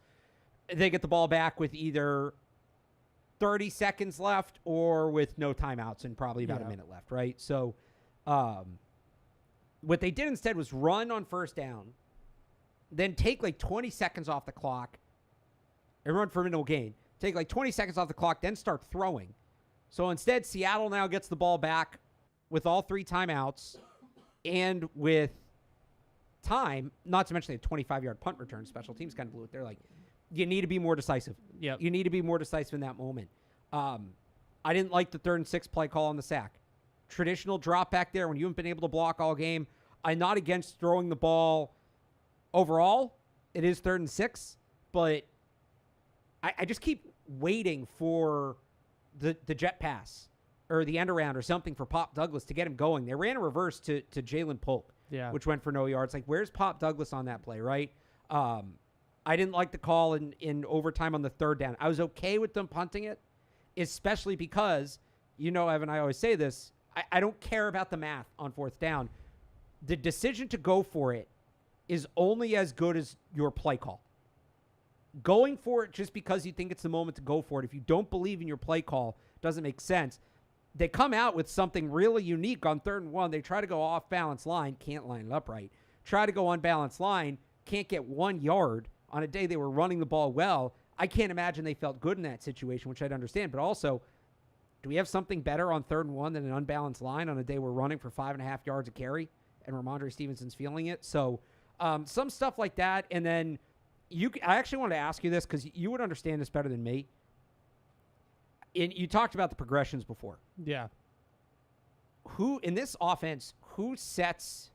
Speaker 5: they get the ball back with either 30 seconds left or with no timeouts and probably about a minute left, right? So what they did instead was run on first down, then take like 20 seconds off the clock and run for a minimal gain. Take like 20 seconds off the clock, then start throwing. So instead, Seattle now gets the ball back with all 3 timeouts and with time, not to mention the 25-yard punt return, special teams kind of blew it. They're like, you need to be more decisive.
Speaker 1: Yep.
Speaker 5: You need to be more decisive in that moment. I didn't like the 3rd and 6 play call on the sack. Traditional drop back there when you haven't been able to block all game. I'm not against throwing the ball overall. It is 3rd and 6, but I just keep waiting for the jet pass or the end around or something for Pop Douglas to get him going. They ran a reverse to Jalen Polk, which went for no yards. Like, where's Pop Douglas on that play, right? I didn't like the call in overtime on the 3rd down. I was okay with them punting it, especially because, Evan, I always say this, I don't care about the math on 4th down. The decision to go for it is only as good as your play call. Going for it just because you think it's the moment to go for it, if you don't believe in your play call, doesn't make sense. They come out with something really unique on 3rd and 1. They try to go off balance line, can't line it up right. Try to go on balance line, can't get 1 yard on a day they were running the ball well. I can't imagine they felt good in that situation, which I'd understand. But also, do we have something better on 3rd and 1 than an unbalanced line on a day we're running for 5.5 yards a carry and Ramondre Stevenson's feeling it? So some stuff like that. And then I actually wanted to ask you this because you would understand this better than me. You talked about the progressions before.
Speaker 1: Yeah.
Speaker 5: Who in this offense, who sets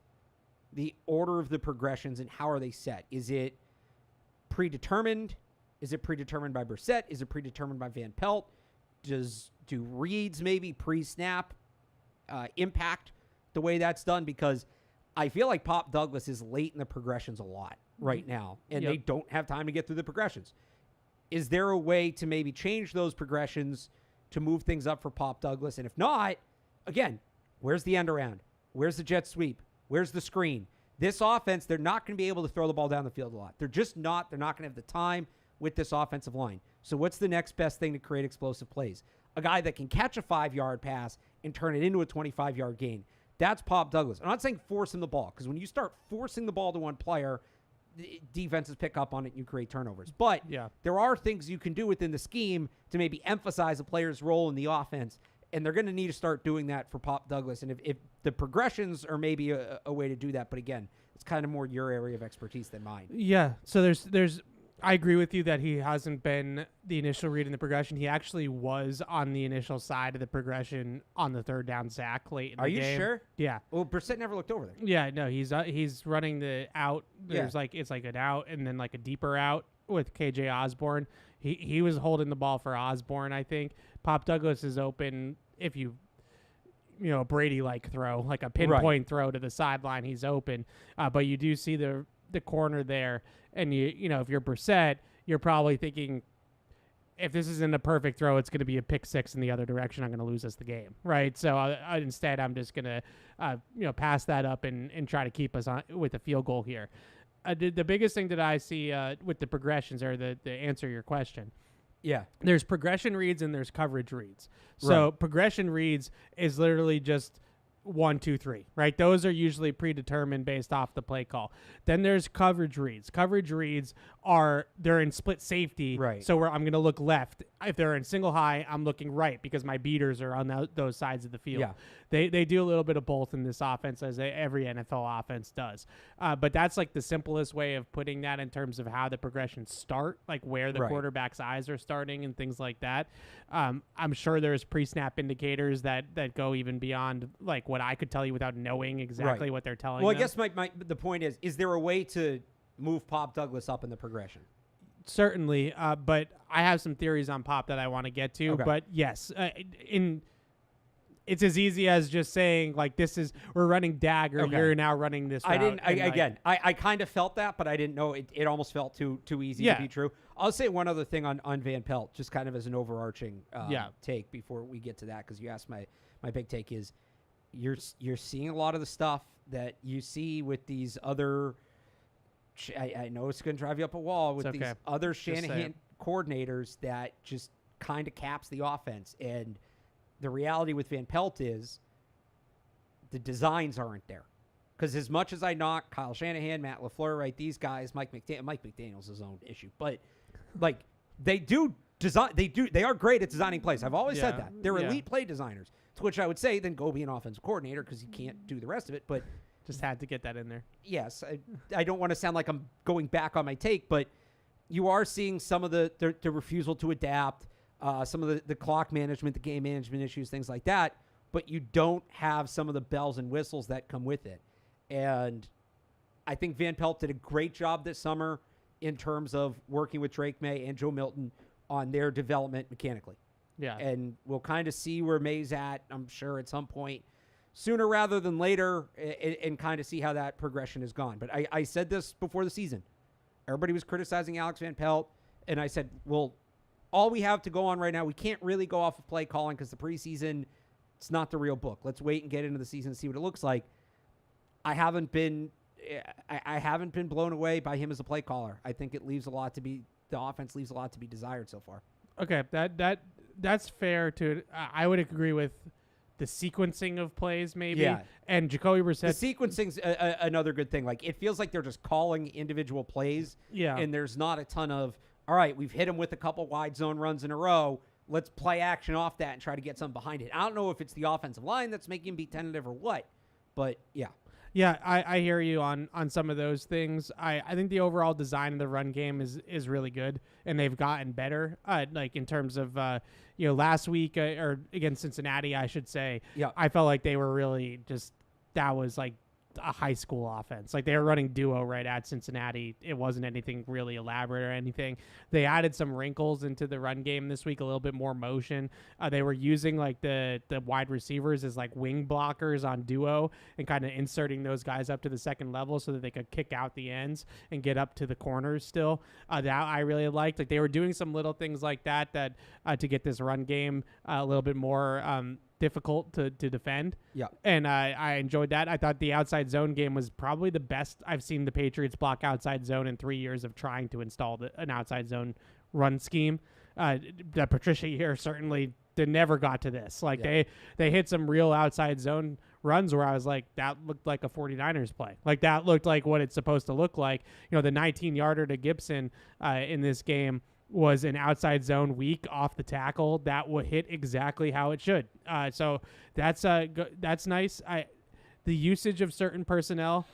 Speaker 5: the order of the progressions and how are they set? Is it predetermined? Is it predetermined by Brissett? Is it predetermined by Van Pelt? Do reads maybe pre-snap impact the way that's done? Because I feel like Pop Douglas is late in the progressions a lot right now, and they don't have time to get through the progressions. Is there a way to maybe change those progressions to move things up for Pop Douglas? And if not, again, where's the end around? Where's the jet sweep? Where's the screen? This offense, they're not going to be able to throw the ball down the field a lot. They're just not. They're not going to have the time with this offensive line. So what's the next best thing to create explosive plays? A guy that can catch a 5-yard pass and turn it into a 25-yard gain. That's Pop Douglas. I'm not saying force him the ball, because when you start forcing the ball to one player, defenses pick up on it and you create turnovers. But there are things you can do within the scheme to maybe emphasize a player's role in the offense, and they're going to need to start doing that for Pop Douglas. And if the progressions are maybe a way to do that, but again, it's kind of more your area of expertise than mine.
Speaker 1: Yeah, so there's I agree with you that he hasn't been the initial read in the progression. He actually was on the initial side of the progression on the 3rd down sack late in the game. Are you
Speaker 5: sure?
Speaker 1: Yeah.
Speaker 5: Well, Brissett never looked over there.
Speaker 1: Yeah, no, he's running the out. There's it's like an out and then like a deeper out with KJ Osborne. He was holding the ball for Osborne, I think. Pop Douglas is open if a Brady-like throw, like a pinpoint throw to the sideline, he's open. But you do see the corner there. And if you're Brissett, you're probably thinking, if this isn't a perfect throw, it's going to be a pick 6 in the other direction. I'm going to lose us the game, right? So instead, I'm just going to pass that up and try to keep us on with a field goal here. The biggest thing that I see with the progressions, or the answer to your question, there's progression reads and there's coverage reads. So progression reads is literally just 1, 2, 3, right? Those are usually predetermined based off the play call. Then there's coverage reads. Coverage reads they're in split safety.
Speaker 5: Right.
Speaker 1: So I'm going to look left. If they're in single high, I'm looking right because my beaters are on those sides of the field.
Speaker 5: Yeah.
Speaker 1: They do a little bit of both in this offense, as every NFL offense does. But that's like the simplest way of putting that in terms of how the progressions start, like where the quarterback's eyes are starting and things like that. I'm sure there's pre-snap indicators that go even beyond like what I could tell you without knowing exactly what they're telling
Speaker 5: Well,
Speaker 1: them.
Speaker 5: I guess the point is there a way to move Pop Douglas up in the progression?
Speaker 1: Certainly, but I have some theories on Pop that I want to get to.
Speaker 5: Okay.
Speaker 1: But yes, it's as easy as just saying like we're running dagger.
Speaker 5: Okay.
Speaker 1: You're now running this route.
Speaker 5: I kind of felt that, but I didn't know it almost felt too easy to be true. I'll say one other thing on Van Pelt, just kind of as an overarching take before we get to that, because you asked my big take is you're seeing a lot of the stuff that you see with these other. I know it's going to drive you up a wall with these other Shanahan coordinators that just kind of caps the offense. And the reality with Van Pelt is the designs aren't there. Because as much as I knock Kyle Shanahan, Matt LaFleur, right, these guys, Mike McDaniel's his own issue. But, like, they do design. They are great at designing plays. I've always said that. They're elite play designers. To which I would say, then go be an offensive coordinator because you can't do the rest of it. But
Speaker 1: Just had to get that in there.
Speaker 5: yes, I don't want to sound like I'm going back on my take, but you are seeing some of the refusal to adapt, some of the clock management, the game management issues, things like that. But you don't have some of the bells and whistles that come with it. And I think Van Pelt did a great job this summer in terms of working with Drake May and Joe Milton on their development mechanically.
Speaker 1: Yeah.
Speaker 5: And we'll kind of see where May's at, I'm sure, at some point sooner rather than later, and kind of see how that progression has gone. But I said this before the season. Everybody was criticizing Alex Van Pelt, and I said, well, all we have to go on right now, we can't really go off of play calling because the preseason, it's not the real book. Let's wait and get into the season and see what it looks like. I haven't been blown away by him as a play caller. I think the offense leaves a lot to be desired so far.
Speaker 1: Okay, that's fair too. I would agree with the sequencing of plays, maybe.
Speaker 5: Yeah.
Speaker 1: And Jacoby Brissett.
Speaker 5: The sequencing's another good thing. Like, it feels like they're just calling individual plays.
Speaker 1: Yeah.
Speaker 5: And there's not a ton of, all right, we've hit him with a couple wide zone runs in a row. Let's play action off that and try to get something behind it. I don't know if it's the offensive line that's making him be tentative or what, but yeah.
Speaker 1: Yeah, I hear you on some of those things. I think the overall design of the run game is really good, and they've gotten better. Like in terms of last week or against Cincinnati, I should say.
Speaker 5: Yeah.
Speaker 1: I felt like they were really that was like a high school offense. Like they were running duo right at Cincinnati. It wasn't anything really elaborate or anything. They added some wrinkles into the run game this week, a little bit more motion. They were using like the wide receivers as like wing blockers on duo and kind of inserting those guys up to the second level so that they could kick out the ends and get up to the corners still. That I really liked. Like they were doing some little things like that to get this run game a little bit more difficult to defend.
Speaker 5: Yeah.
Speaker 1: And I enjoyed that. I thought the outside zone game was probably the best I've seen the Patriots block outside zone in 3 years of trying to install an outside zone run scheme. That Patricia here certainly never got to this. Like they hit some real outside zone runs where I was like, that looked like a 49ers play. Like that looked like what it's supposed to look like. The 19-yarder to Gibson in this game was an outside zone weak off the tackle that would hit exactly how it should. So that's nice. The usage of certain personnel.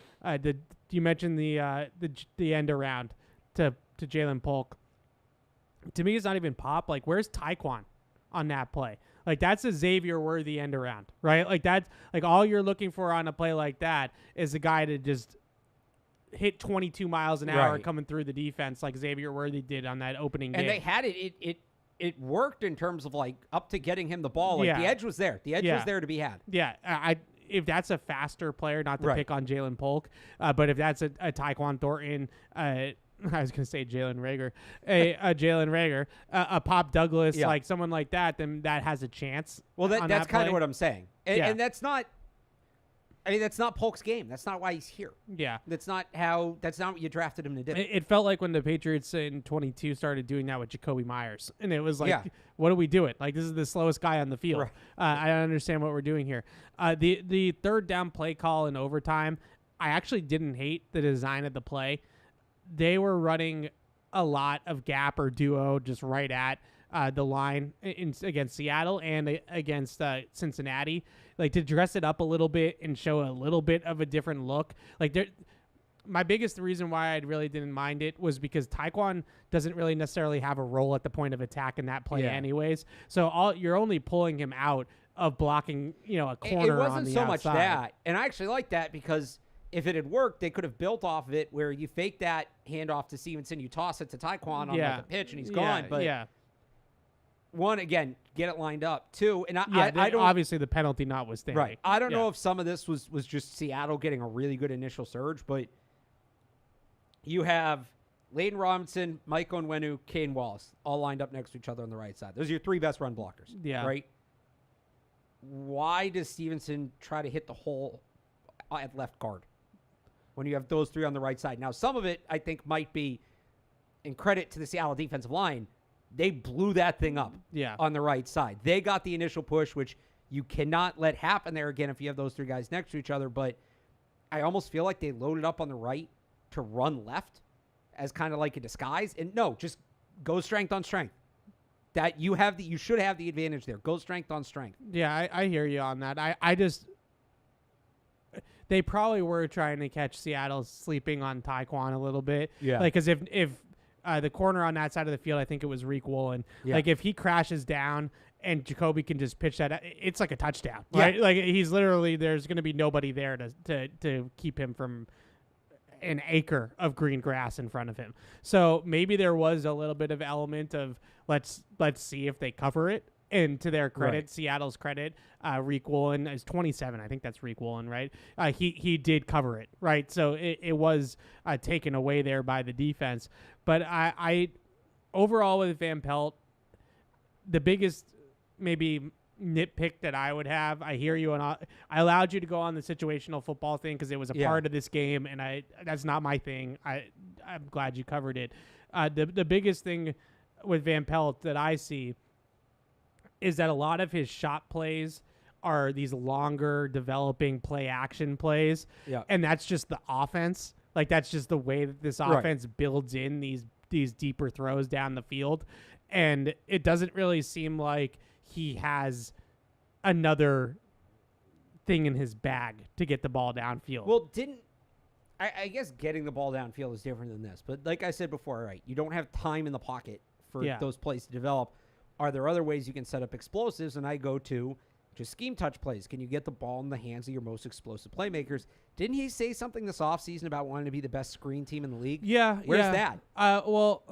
Speaker 1: You mentioned the end around to Jalen Polk. To me, it's not even pop. Like, where's Tyquan on that play? Like, that's a Xavier worthy end around, right? Like that's like all you're looking for on a play like that is a guy to just hit 22 miles an hour coming through the defense like Xavier Worthy did on that opening game.
Speaker 5: And they had it worked in terms of like up to getting him the ball. Like the edge was there. The edge was there to be had.
Speaker 1: Yeah. If that's a faster player, not to pick on Jalen Polk, but if that's a Tyquan Thornton, I was going to say Jalen Rager, a Jalen Rager, a Pop Douglas, like someone like that, then that has a chance.
Speaker 5: Well, that's kind of what I'm saying. And that's not, that's not Polk's game. That's not why he's here.
Speaker 1: Yeah.
Speaker 5: That's not what you drafted him to do.
Speaker 1: It felt like when the Patriots in 22 started doing that with Jacoby Myers. And it was like, what are we doing? Like, this is the slowest guy on the field.
Speaker 5: Right.
Speaker 1: I don't understand what we're doing here. The third down play call in overtime, I actually didn't hate the design of the play. They were running a lot of gap or duo just right at the line against Seattle and against Cincinnati, like to dress it up a little bit and show a little bit of a different look. Like my biggest reason why I really didn't mind it was because Tyquan doesn't really necessarily have a role at the point of attack in that play anyways. So you're only pulling him out of blocking, a corner.
Speaker 5: It wasn't
Speaker 1: on the
Speaker 5: so
Speaker 1: outside.
Speaker 5: much that. And I actually like that because if it had worked, they could have built off of it where you fake that handoff to Stevenson, you toss it to Tyquan on like a pitch and he's gone. But one, again, get it lined up. Two, and I don't
Speaker 1: obviously the penalty notwithstanding.
Speaker 5: Right. I don't know if some of this was just Seattle getting a really good initial surge, but you have Layden Robinson, Mike Onwenu, Kane Wallace all lined up next to each other on the right side. Those are your three best run blockers.
Speaker 1: Yeah.
Speaker 5: Right? Why does Stevenson try to hit the hole at left guard when you have those three on the right side? Now, some of it, I think, might be in credit to the Seattle defensive line. They blew that thing up on the right side. They got the initial push, which you cannot let happen there again if you have those three guys next to each other. But I almost feel like they loaded up on the right to run left as kind of like a disguise. And no, just go strength on strength. that you should have the advantage there. Go strength on strength.
Speaker 1: Yeah, I hear you on that. I just they probably were trying to catch Seattle sleeping on Taekwon a little bit.
Speaker 5: Yeah.
Speaker 1: Like, because if the corner on that side of the field, I think it was Reek Woolen.
Speaker 5: Yeah.
Speaker 1: Like, if he crashes down and Jacoby can just pitch that, it's like a touchdown,
Speaker 5: Yeah.
Speaker 1: right? Like, he's literally, there's going to be nobody there to keep him from an acre of green grass in front of him. So maybe there was a little bit of element of let's see if they cover it. And to their credit,
Speaker 5: Right.
Speaker 1: Seattle's credit, Reek Woolen is 27. I think that's Reek Woolen, right? He did cover it, right? So it was taken away there by the defense. But I overall with Van Pelt, the biggest maybe nitpick that I would have, I hear you, and I allowed you to go on the situational football thing because it was a part of this game, and that's not my thing. I'm glad you covered it. The biggest thing with Van Pelt that I see is that a lot of his shot plays are these longer developing play action plays.
Speaker 5: Yeah.
Speaker 1: And that's just the offense. Like, that's just the way that this offense builds in these deeper throws down the field. And it doesn't really seem like he has another thing in his bag to get the ball downfield.
Speaker 5: Well, I guess getting the ball downfield is different than this. But like I said before, right, you don't have time in the pocket for those plays to develop. Are there other ways you can set up explosives? And I go to just scheme touch plays. Can you get the ball in the hands of your most explosive playmakers? Didn't he say something this offseason about wanting to be the best screen team in the league?
Speaker 1: Yeah.
Speaker 5: Where's that?
Speaker 1: Well,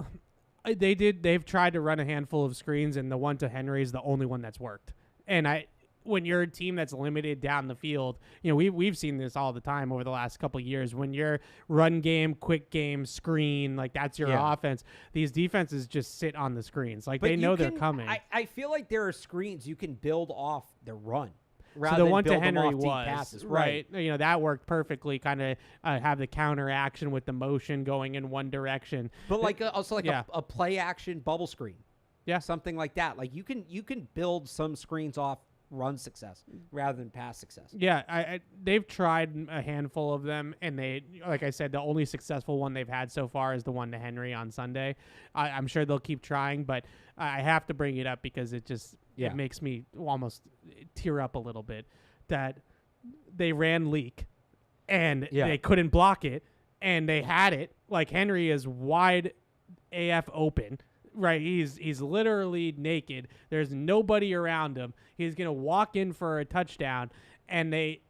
Speaker 1: they've tried to run a handful of screens, and the one to Henry is the only one that's worked. And when you're a team that's limited down the field, we've seen this all the time over the last couple of years. When you're run game, quick game, screen, like that's your offense, these defenses just sit on the screens. Like, they know they're coming.
Speaker 5: I feel like there are screens you can build off the run.
Speaker 1: So the one to
Speaker 5: build them
Speaker 1: Henry
Speaker 5: off deep
Speaker 1: was
Speaker 5: passes.
Speaker 1: right. That worked perfectly. Kind of have the counter action with the motion going in one direction.
Speaker 5: But also a play action bubble screen.
Speaker 1: Yeah,
Speaker 5: something like that. Like you can build some screens off run success rather than pass success.
Speaker 1: Yeah, they've tried a handful of them, and like I said, the only successful one they've had so far is the one to Henry on Sunday. I'm sure they'll keep trying, but I have to bring it up because it just it makes me almost tear up a little bit that they ran leak and they couldn't block it, and they had it. Like, Henry is wide AF open. Right, he's literally naked. There's nobody around him. He's gonna walk in for a touchdown, and they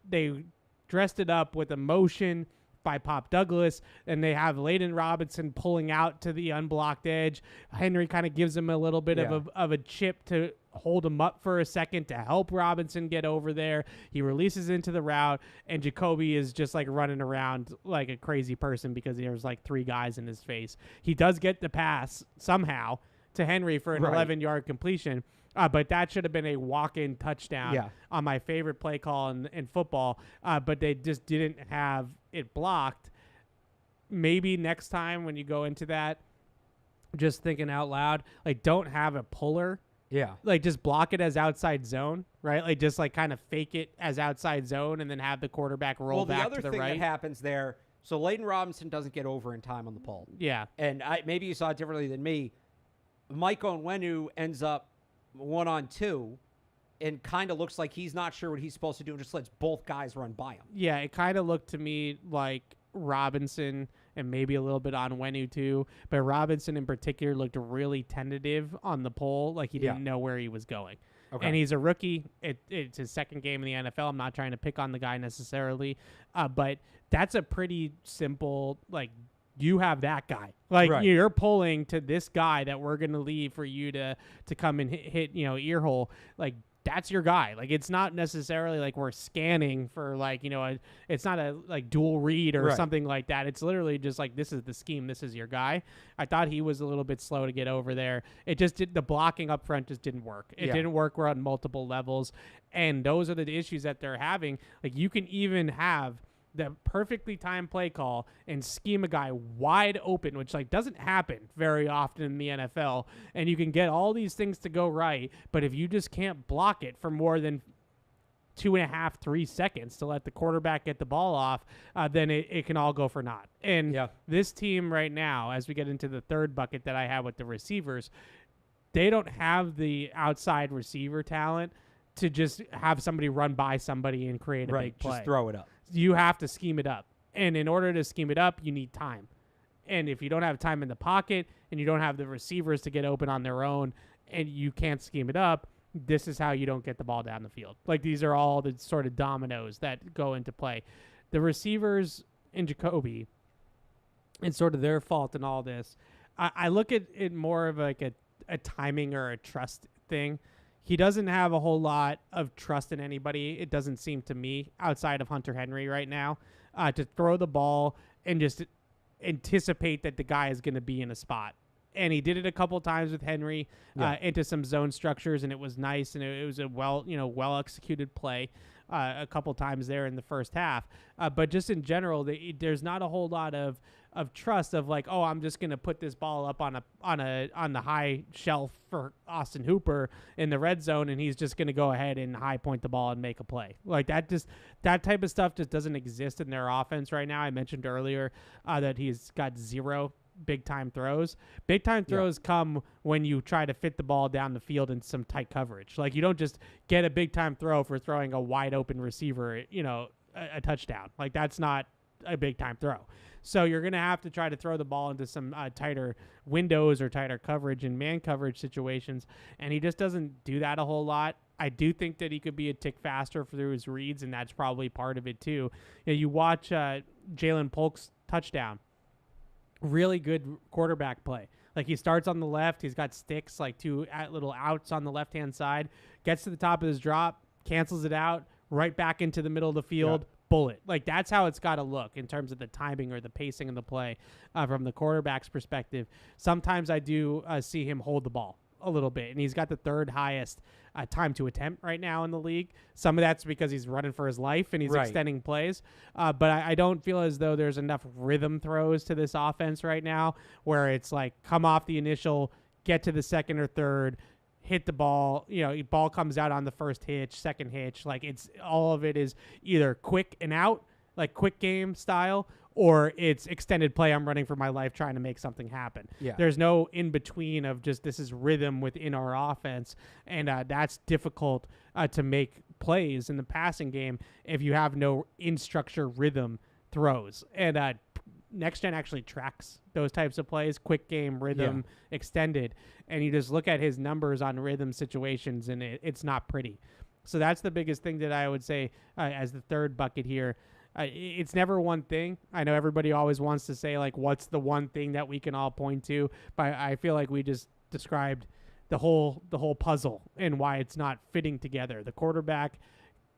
Speaker 1: dressed it up with a motion by Pop Douglas, and they have Layden Robinson pulling out to the unblocked edge. Henry kind of gives him a little bit of a chip to hold him up for a second to help Robinson get over there. He releases into the route, and Jacoby is just like running around like a crazy person because there's like three guys in his face. He does get the pass somehow to Henry for an 11-yard completion, but that should have been a walk-in touchdown on my favorite play call in football, but they just didn't have it blocked. Maybe next time when you go into that, just thinking out loud, like, don't have a puller.
Speaker 5: Yeah.
Speaker 1: Like, just block it as outside zone, right? Like, just like kind of fake it as outside zone and then have the quarterback roll back to the right.
Speaker 5: Well, the other thing that happens there, so Layden Robinson doesn't get over in time on the pull.
Speaker 1: Yeah.
Speaker 5: And maybe you saw it differently than me. Mike Onwenu ends up 1-on-2 and kind of looks like he's not sure what he's supposed to do and just lets both guys run by him.
Speaker 1: Yeah, it kind of looked to me like Robinson and maybe a little bit on Onwenu too, but Robinson in particular looked really tentative on the pole, like he didn't know where he was going. Okay. And he's a rookie. It's his second game in the NFL. I'm not trying to pick on the guy necessarily, but that's a pretty simple, like, you have that guy. Like, you're pulling to this guy that we're going to leave for you to come and hit ear hole. Like, that's your guy. Like, it's not necessarily like we're scanning for like, it's not a like dual read or something like that. It's literally just like, this is the scheme. This is your guy. I thought he was a little bit slow to get over there. It just the blocking up front just didn't work. It didn't work on multiple levels. And those are the issues that they're having. Like, you can even have the perfectly timed play call and scheme a guy wide open, which like doesn't happen very often in the NFL. And you can get all these things to go right, but if you just can't block it for more than 2.5, 3 seconds to let the quarterback get the ball off, then it can all go for naught. And this team right now, as we get into the third bucket that I have with the receivers, they don't have the outside receiver talent to just have somebody run by somebody and create a big play.
Speaker 5: Just throw it up.
Speaker 1: You have to scheme it up. And in order to scheme it up, you need time. And if you don't have time in the pocket and you don't have the receivers to get open on their own and you can't scheme it up, this is how you don't get the ball down the field. Like, these are all the sort of dominoes that go into play. The receivers in Jacoby, and sort of their fault in all this, I look at it more of like a timing or a trust thing. He doesn't have a whole lot of trust in anybody, it doesn't seem to me, outside of Hunter Henry right now, to throw the ball and just anticipate that the guy is going to be in a spot. And he did it a couple times with Henry into some zone structures, and it was nice, and it was a well executed play a couple times there in the first half. But just in general, there's not a whole lot of trust of like, oh, I'm just going to put this ball up on the high shelf for Austin Hooper in the red zone, and he's just going to go ahead and high point the ball and make a play. Like, that type of stuff just doesn't exist in their offense right now. I mentioned earlier that he's got 0 big-time throws. Big-time throws come when you try to fit the ball down the field in some tight coverage. Like, you don't just get a big-time throw for throwing a wide-open receiver, a touchdown. Like, that's not a big-time throw. So you're going to have to try to throw the ball into some tighter windows or tighter coverage and man coverage situations, and he just doesn't do that a whole lot. I do think that he could be a tick faster through his reads, and that's probably part of it too. You watch Jalen Polk's touchdown. Really good quarterback play. Like, he starts on the left. He's got sticks, like 2 little outs on the left-hand side. Gets to the top of his drop, cancels it out, right back into the middle of the field, bullet. Like, that's how it's got to look in terms of the timing or the pacing of the play from the quarterback's perspective. Sometimes I do see him hold the ball a little bit, and he's got the 3rd highest time to attempt right now in the league. Some of that's because he's running for his life and he's extending plays. But I don't feel as though there's enough rhythm throws to this offense right now where it's like come off the initial, get to the 2nd or 3rd, hit the ball, ball comes out on the first hitch, second hitch. Like, it's all of it is either quick and out, like quick game style, or it's extended play. I'm running for my life trying to make something happen. Yeah. There's no in between of just this is rhythm within our offense, and that's difficult to make plays in the passing game if you have no in-structure rhythm throws. And Next Gen actually tracks those types of plays, quick game, rhythm, extended, and you just look at his numbers on rhythm situations, and it's not pretty. So that's the biggest thing that I would say as the 3rd bucket here. It's never one thing. I know everybody always wants to say, like, what's the one thing that we can all point to, but I feel like we just described the whole puzzle and why it's not fitting together. The quarterback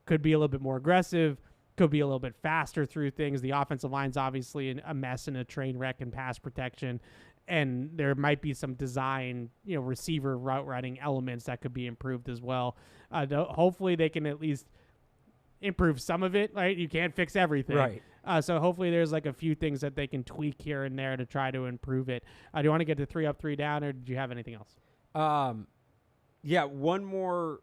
Speaker 1: could be a little bit more aggressive, could be a little bit faster through things. The offensive line's obviously a mess and a train wreck in pass protection, and there might be some design, receiver route running elements that could be improved as well. Hopefully they can at least improve some of it, right? You can't fix everything. Right. So hopefully there's like a few things that they can tweak here and there to try to improve it. Do you want to get to 3 up, 3 down, or did you have anything else?
Speaker 5: One more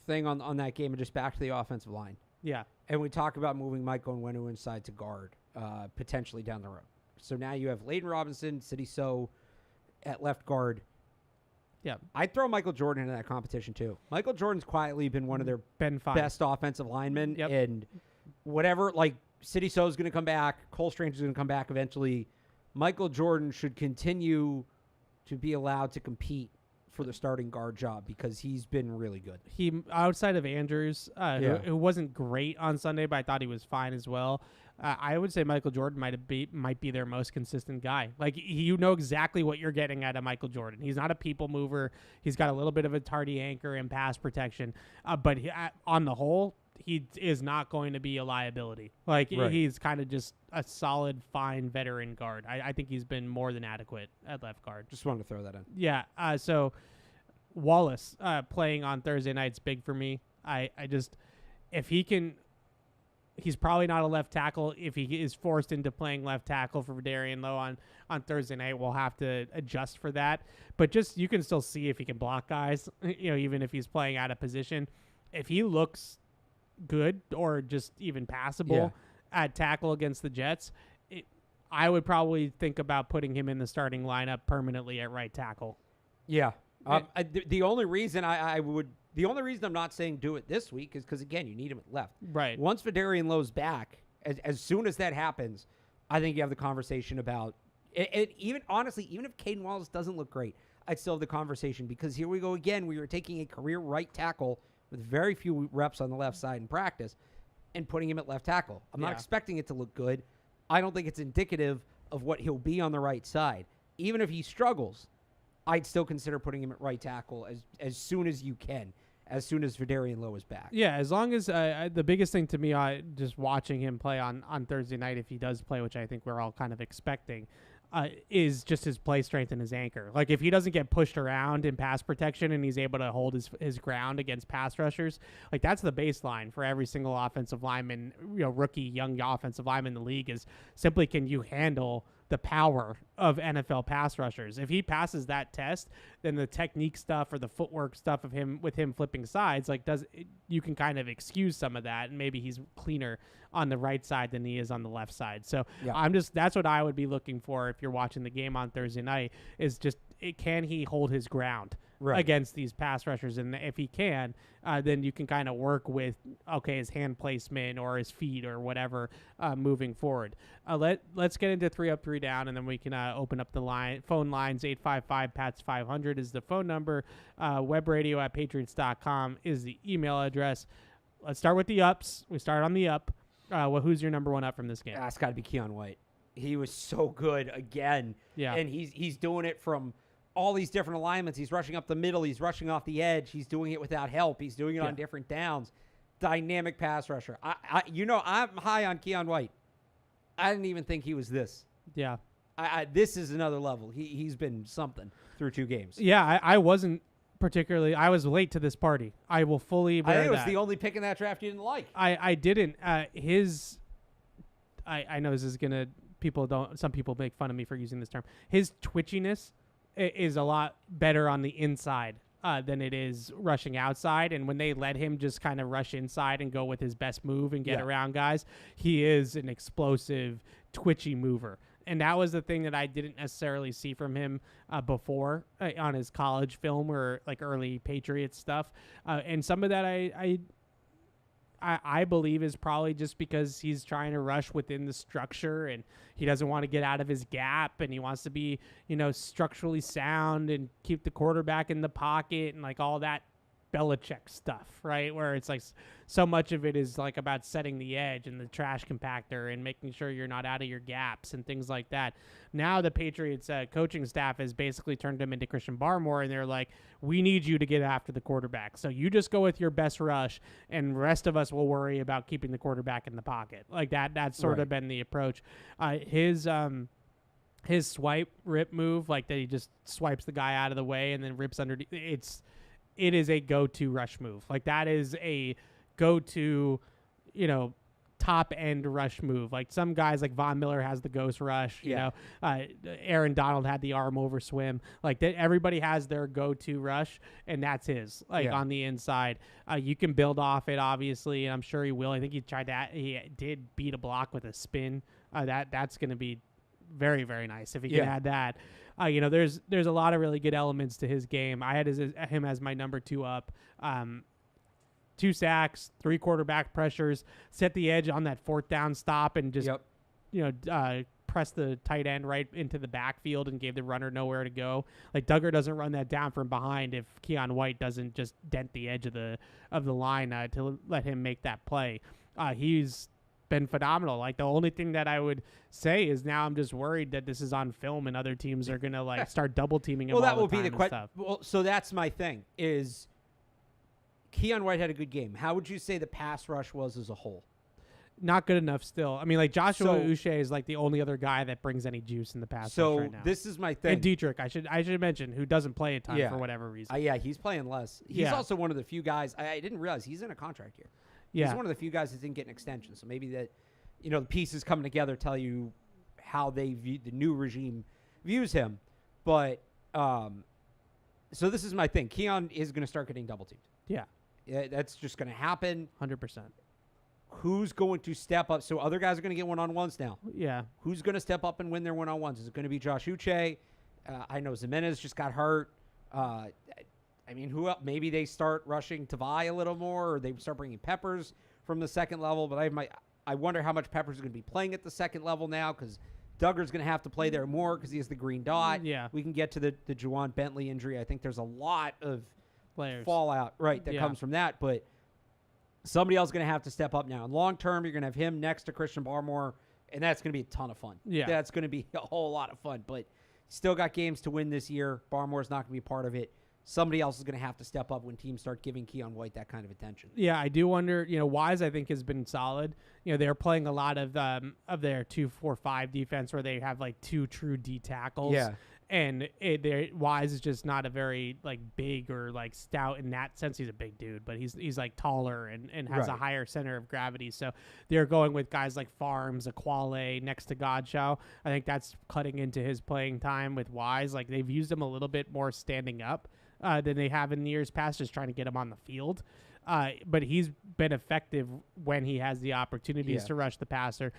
Speaker 5: thing on that game, and just back to the offensive line.
Speaker 1: Yeah.
Speaker 5: And we talk about moving Michael Onwenu inside to guard, potentially down the road. So now you have Layden Robinson, Sidy So at left guard.
Speaker 1: Yeah,
Speaker 5: I'd throw Michael Jordan into that competition too. Michael Jordan's quietly been one of their best offensive linemen, and whatever, like, Sidy So's going to come back, Cole Strange is going to come back eventually. Michael Jordan should continue to be allowed to compete for the starting guard job because he's been really good.
Speaker 1: He, outside of Andrews, who wasn't great on Sunday, but I thought he was fine as well. I would say Michael Jordan might be their most consistent guy. Like, you know exactly what you're getting out of Michael Jordan. He's not a people mover. He's got a little bit of a tardy anchor and pass protection, but on the whole, he is not going to be a liability. Like, he's kind of just a solid, fine veteran guard. I think he's been more than adequate at left guard.
Speaker 5: Just wanted to throw that in.
Speaker 1: Yeah. So Wallace playing on Thursday night's big for me. If he can. He's probably not a left tackle. If he is forced into playing left tackle for Darian Lowe on Thursday night, we'll have to adjust for that. But just you can still see if he can block guys, even if he's playing out of position. If he looks good or just even passable at tackle against the Jets, I would probably think about putting him in the starting lineup permanently at right tackle.
Speaker 5: Yeah. The only reason the only reason I'm not saying do it this week is because, again, you need him at left.
Speaker 1: Right.
Speaker 5: Once Vidarian Lowe's back, as soon as that happens, I think you have the conversation about it. Even honestly, even if Caden Wallace doesn't look great, I'd still have the conversation because here we go again. We were taking a career right tackle with very few reps on the left side in practice and putting him at left tackle. I'm not expecting it to look good. I don't think it's indicative of what he'll be on the right side. Even if he struggles, I'd still consider putting him at right tackle as soon as you can, as soon as Vidarian Lowe is back.
Speaker 1: Yeah, as long as the biggest thing to me, just watching him play on Thursday night, if he does play, which I think we're all kind of expecting, is just his play strength and his anchor. Like if he doesn't get pushed around in pass protection and he's able to hold his ground against pass rushers, like that's the baseline for every single offensive lineman, rookie, young offensive lineman in the league is simply, can you handle the power of NFL pass rushers? If he passes that test, then the technique stuff or the footwork stuff of him flipping sides, you can kind of excuse some of that, and maybe he's cleaner on the right side than he is on the left side. So that's what I would be looking for if you're watching the game on Thursday night, is just can he hold his ground against these pass rushers? And if he can, then you can kind of work with, his hand placement or his feet or whatever moving forward. Let's get into 3 up, 3 down, and then we can open up the phone lines. 855-PATS-500 is the phone number. webradio@patriots.com is the email address. Let's start with the ups. We start on the up. Who's your number one up from this game?
Speaker 5: It's got to be Keon White. He was so good again.
Speaker 1: Yeah.
Speaker 5: And he's doing it from all these different alignments. He's rushing up the middle. He's rushing off the edge. He's doing it without help. He's doing it on different downs. Dynamic pass rusher. I'm high on Keon White. I didn't even think he was this.
Speaker 1: Yeah.
Speaker 5: This is another level. He's been something through 2 games.
Speaker 1: Yeah, I wasn't particularly. I was late to this party. I will fully bear
Speaker 5: I think it was
Speaker 1: that.
Speaker 5: the only pick in that draft you didn't like.
Speaker 1: I didn't. I know this is gonna. Some people make fun of me for using this term. His twitchiness is a lot better on the inside than it is rushing outside. And when they let him just kind of rush inside and go with his best move and get around guys, he is an explosive, twitchy mover. And that was the thing that I didn't necessarily see from him before on his college film or like early Patriots stuff. And some of that I believe is probably just because he's trying to rush within the structure and he doesn't want to get out of his gap and he wants to be, structurally sound and keep the quarterback in the pocket and like all that Belichick stuff, right? Where it's like so much of it is like about setting the edge and the trash compactor and making sure you're not out of your gaps and things like that. Now the Patriots coaching staff has basically turned him into Christian Barmore, and they're like, we need you to get after the quarterback. So you just go with your best rush, and the rest of us will worry about keeping the quarterback in the pocket. Like that's sort of been the approach. His swipe rip move, like that he just swipes the guy out of the way and then rips underneath. It is a go-to rush move. Like that is a go-to, top end rush move. Like some guys like Von Miller has the ghost rush, Aaron Donald had the arm over swim. Like everybody has their go-to rush, and that's his. On the inside, you can build off it obviously, and I'm sure he will. I think he did beat a block with a spin. That's going to be very, very nice if he can add that. There's a lot of really good elements to his game. I had him as my number 2 up. 2 sacks, 3 quarterback pressures, set the edge on that 4th down stop, and just press the tight end right into the backfield and gave the runner nowhere to go. Like Duggar doesn't run that down from behind if Keon White doesn't just dent the edge of the line to let him make that play. He's been phenomenal. Like the only thing that I would say is now I'm just worried that this is on film and other teams are gonna like start double teaming him.
Speaker 5: Well, that
Speaker 1: all
Speaker 5: will
Speaker 1: the
Speaker 5: be the
Speaker 1: time
Speaker 5: question.
Speaker 1: and stuff.
Speaker 5: Well, so that's my thing. Is Keon White had a good game? How would you say the pass rush was as a whole?
Speaker 1: Not good enough still. I mean, like Joshua Uche is like the only other guy that brings any juice in the pass rush right now.
Speaker 5: So this is my thing.
Speaker 1: And Dietrich, I should mention, who doesn't play a ton for whatever reason.
Speaker 5: He's playing less. He's also one of the few guys. I didn't realize he's in a contract here.
Speaker 1: Yeah.
Speaker 5: He's one of the few guys that didn't get an extension. So maybe that, the pieces coming together tell you how the new regime views him. But so this is my thing. Keon is going to start getting double teamed.
Speaker 1: Yeah.
Speaker 5: That's just going to happen.
Speaker 1: 100%.
Speaker 5: Who's going to step up? So other guys are going to get one-on-ones now.
Speaker 1: Yeah.
Speaker 5: Who's going to step up and win their one-on-ones? Is it going to be Josh Uche? I know Zimenez just got hurt. I mean, who else? Maybe they start rushing Tavai a little more, or they start bringing Peppers from the second level. But I wonder how much Peppers is going to be playing at the second level now, because Duggar's going to have to play there more because he has the green dot.
Speaker 1: Yeah.
Speaker 5: We can get to the Juwan Bentley injury. I think there's a lot of
Speaker 1: Players.
Speaker 5: fallout, right, that comes from that. But somebody else is going to have to step up now. In long term, you're going to have him next to Christian Barmore, and that's going to be a ton of fun.
Speaker 1: Yeah.
Speaker 5: That's going to be a whole lot of fun. But still got games to win this year. Barmore's not going to be part of it. Somebody else is going to have to step up when teams start giving Keon White that kind of attention.
Speaker 1: Yeah, I do wonder. Wise I think has been solid. They're playing a lot of their 2-4-5 defense where they have like two true D tackles.
Speaker 5: Yeah.
Speaker 1: And Wise is just not a very like big or like stout in that sense. He's a big dude, but he's like taller and has a higher center of gravity. So they're going with guys like Farms, Aquale, next to Godchow. I think that's cutting into his playing time with Wise. Like they've used him a little bit more standing up than they have in years past, just trying to get him on the field. But he's been effective when he has the opportunities to rush the passer.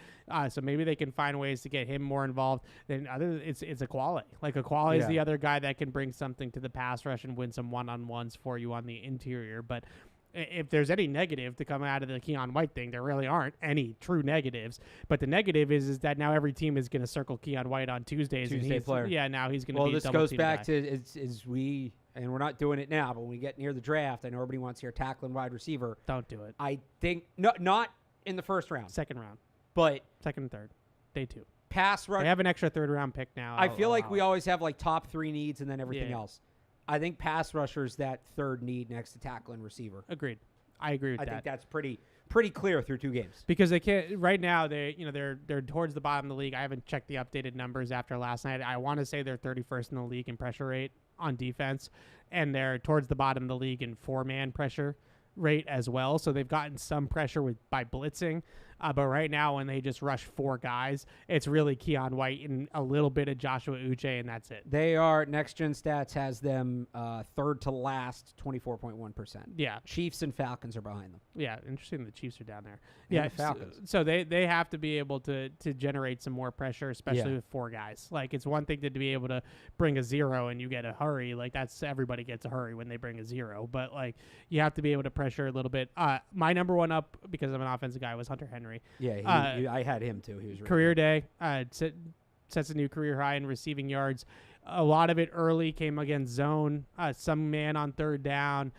Speaker 1: So maybe they can find ways to get him more involved. Then it's Aquale. Like Aquale is the other guy that can bring something to the pass rush and win some one-on-ones for you on the interior. But if there's any negative to come out of the Keon White thing, there really aren't any true negatives. But the negative is that now every team is going to circle Keon White on Tuesdays.
Speaker 5: Tuesday player.
Speaker 1: Yeah, now he's going to be a
Speaker 5: this
Speaker 1: double
Speaker 5: goes
Speaker 1: team
Speaker 5: back
Speaker 1: guy.
Speaker 5: to is we, and we're not doing it now, but when we get near the draft, I know everybody wants to hear tackling wide receiver.
Speaker 1: Don't do it.
Speaker 5: I think not in the first round,
Speaker 1: Second round.
Speaker 5: but
Speaker 1: Second and third. Day 2.
Speaker 5: pass rush.
Speaker 1: They have an extra third round pick now.
Speaker 5: I feel like we always have like top 3 needs and then everything
Speaker 1: Yeah.
Speaker 5: else. I think pass rusher's that third need next to tackle and receiver.
Speaker 1: Agreed. I agree with
Speaker 5: I
Speaker 1: that.
Speaker 5: think that's pretty clear through 2 games.
Speaker 1: Because they can't right now. They're towards the bottom of the league. I haven't checked the updated numbers after last night. I want to say they're 31st in the league in pressure rate on defense, and they're towards the bottom of the league in 4-man pressure rate as well. So they've gotten some pressure by blitzing. But right now, when they just rush 4 guys, it's really Keon White and a little bit of Joshua Uche, and that's it.
Speaker 5: They are, Next Gen Stats has them third to last, 24.1%.
Speaker 1: Yeah.
Speaker 5: Chiefs and Falcons are behind them.
Speaker 1: Yeah, interesting. The Chiefs are down there.
Speaker 5: And
Speaker 1: Yeah,
Speaker 5: the Falcons.
Speaker 1: So they have to be able to generate some more pressure, especially
Speaker 5: Yeah.
Speaker 1: with 4 guys. Like it's one thing to be able to bring a 0 and you get a hurry. Like everybody gets a hurry when they bring a 0. But like you have to be able to pressure a little bit. My number one up because I'm an offensive guy was Hunter Henry.
Speaker 5: Yeah, I had him too. He was really
Speaker 1: Career day sets a new career high in receiving yards. A lot of it early came against zone. Some man on third down.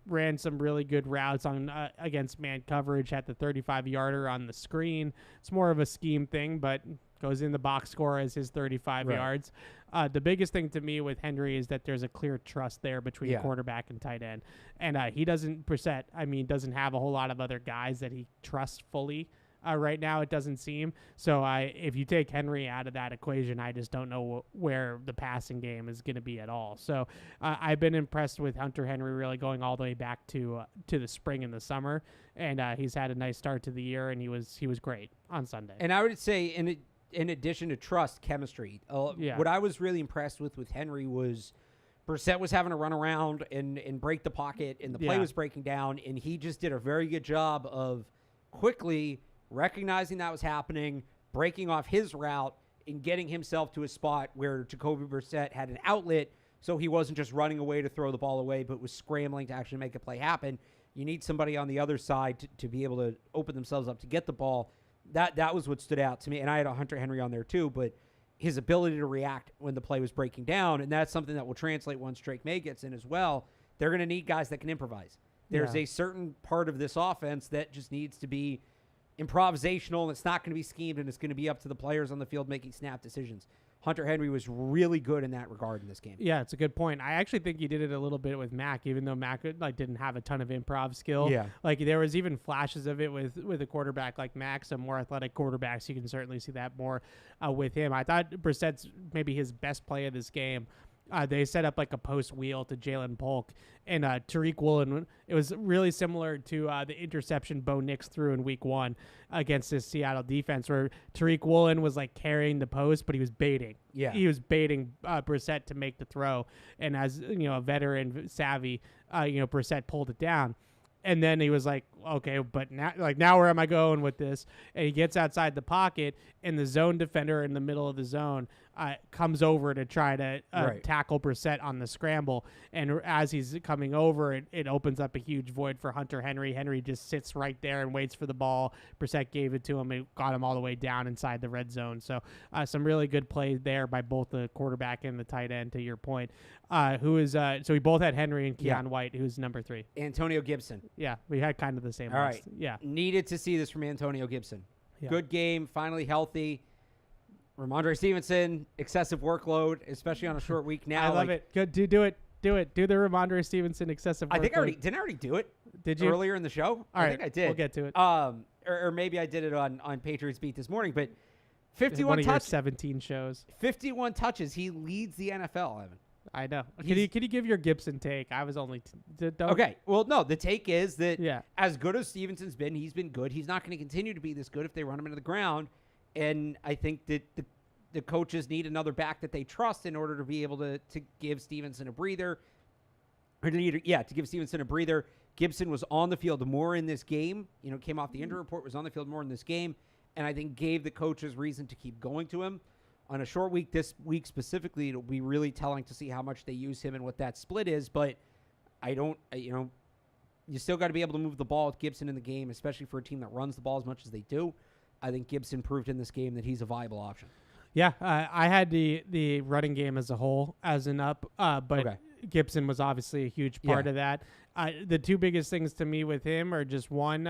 Speaker 1: Ran some really good routes on against man coverage. Had the 35-yarder on the screen. It's more of a scheme thing, but goes in the box score as his 35 yards. The biggest thing to me with Henry is that there's a clear trust there between quarterback and tight end. And he doesn't doesn't have a whole lot of other guys that he trusts fully. Right now, it doesn't seem. So if you take Henry out of that equation, I just don't know where the passing game is going to be at all. So I've been impressed with Hunter Henry really going all the way back to the spring and the summer. And he's had a nice start to the year, and he was great on Sunday.
Speaker 5: And I would say in addition to trust, chemistry. What I was really impressed with Henry was Brissett was having to run around and break the pocket, and the play was breaking down, and he just did a very good job of quickly recognizing that was happening, breaking off his route, and getting himself to a spot where Jacoby Brissett had an outlet, so he wasn't just running away to throw the ball away, but was scrambling to actually make a play happen. You need somebody on the other side to be able to open themselves up to get the ball. That was what stood out to me, and I had a Hunter Henry on there too, but his ability to react when the play was breaking down, and that's something that will translate once Drake May gets in as well. They're going to need guys that can improvise. There's a certain part of this offense that just needs to be improvisational, and it's not going to be schemed, and it's going to be up to the players on the field making snap decisions. Hunter Henry was really good in that regard in this game.
Speaker 1: Yeah, it's a good point. I actually think he did it a little bit with Mac, even though Mac didn't have a ton of improv skill.
Speaker 5: Yeah.
Speaker 1: Like there was even flashes of it with a quarterback like Mac, some more athletic quarterbacks. You can certainly see that more with him. I thought Brissett's maybe his best play of this game. They set up like a post wheel to Jalen Polk and Tariq Woolen. It was really similar to the interception Bo Nix threw in week 1 against this Seattle defense, where Tariq Woolen was like carrying the post, but he was baiting.
Speaker 5: Yeah.
Speaker 1: He was baiting Brissett to make the throw. And as a veteran savvy, Brissett pulled it down. And then he was like, okay, but now where am I going with this? And he gets outside the pocket, and the zone defender in the middle of the zone comes over to try to
Speaker 5: Right.
Speaker 1: tackle Brissett on the scramble. And as he's coming over, it opens up a huge void for Hunter Henry. Henry just sits right there and waits for the ball. Brissett gave it to him and got him all the way down inside the red zone. So some really good play there by both the quarterback and the tight end, to your point. So we both had Henry and Keon White, who's number 3.
Speaker 5: Antonio Gibson.
Speaker 1: Yeah, we had kind of the same
Speaker 5: All
Speaker 1: list.
Speaker 5: right.
Speaker 1: Yeah.
Speaker 5: Needed to see this from Antonio Gibson.
Speaker 1: Yeah.
Speaker 5: Good game, finally healthy. Ramondre Stevenson, excessive workload, especially on a short week now.
Speaker 1: I love it. Good. Do it. Do the Ramondre Stevenson excessive
Speaker 5: I think I
Speaker 1: workload.
Speaker 5: already do it.
Speaker 1: Did you?
Speaker 5: Earlier in the show?
Speaker 1: All
Speaker 5: I
Speaker 1: right,
Speaker 5: think I did.
Speaker 1: we'll get to it.
Speaker 5: Or maybe I did it on Patriots Beat this morning, but 51
Speaker 1: One of your
Speaker 5: touches.
Speaker 1: 17 shows.
Speaker 5: 51 touches. He leads the NFL, Evan.
Speaker 1: I know. Can you give your Gibson take? I was only don't.
Speaker 5: Okay. Well, no, the take is that
Speaker 1: Yeah.
Speaker 5: as good as Stevenson's been, he's been good. He's not going to continue to be this good if they run him into the ground. And I think that the coaches need another back that they trust in order to be able to give Stevenson a breather. To give Stevenson a breather. Gibson was on the field more in this game. Came off the injury report, was on the field more in this game, and I think gave the coaches reason to keep going to him. On a short week, this week specifically, it'll be really telling to see how much they use him and what that split is. But I don't, you still got to be able to move the ball with Gibson in the game, especially for a team that runs the ball as much as they do. I think Gibson proved in this game that he's a viable option.
Speaker 1: Yeah, I had the running game as a whole as an up, but
Speaker 5: Okay.
Speaker 1: Gibson was obviously a huge part of that. The two biggest things to me with him are just one,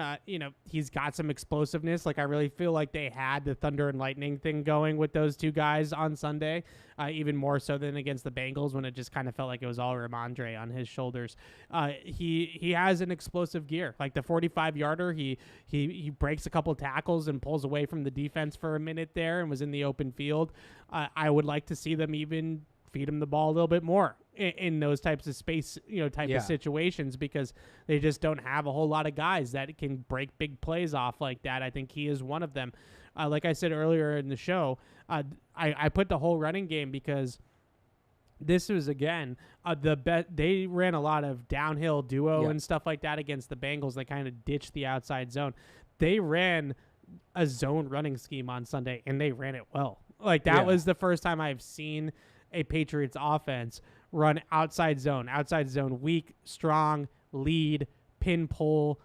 Speaker 1: he's got some explosiveness. Like I really feel like they had the thunder and lightning thing going with those two guys on Sunday, even more so than against the Bengals when it just kind of felt like it was all Ramondre on his shoulders. He has an explosive gear, like the 45-yarder. He breaks a couple tackles and pulls away from the defense for a minute there and was in the open field. I would like to see them even feed him the ball a little bit more in those types of space, of situations, because they just don't have a whole lot of guys that can break big plays off like that. I think he is one of them. Like I said earlier in the show, I put the whole running game because this was, again, they ran a lot of downhill duo and stuff like that against the Bengals. They kind of ditched the outside zone. They ran a zone running scheme on Sunday, and they ran it well. Like that was the first time I've seen a Patriots offense run outside zone, weak, strong, lead, pin pull,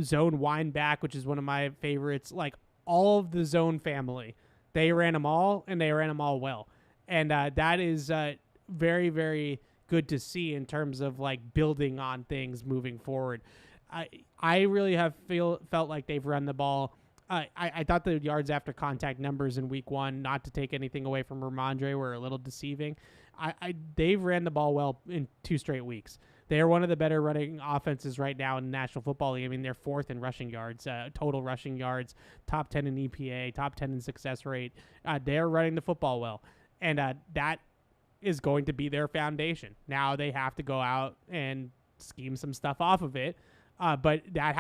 Speaker 1: zone wind back, which is one of my favorites. Like all of the zone family, they ran them all, and they ran them all well. And that is very, very good to see in terms of like building on things moving forward. I really have felt like they've run the ball. I thought the yards after contact numbers in week 1, not to take anything away from Ramondre, were a little deceiving. They've ran the ball well in 2 straight weeks. They are one of the better running offenses right now in the National Football League. I mean, they're 4th in rushing yards, total rushing yards, top 10 in EPA, top 10 in success rate. They're running the football well, and that is going to be their foundation. Now they have to go out and scheme some stuff off of it. But that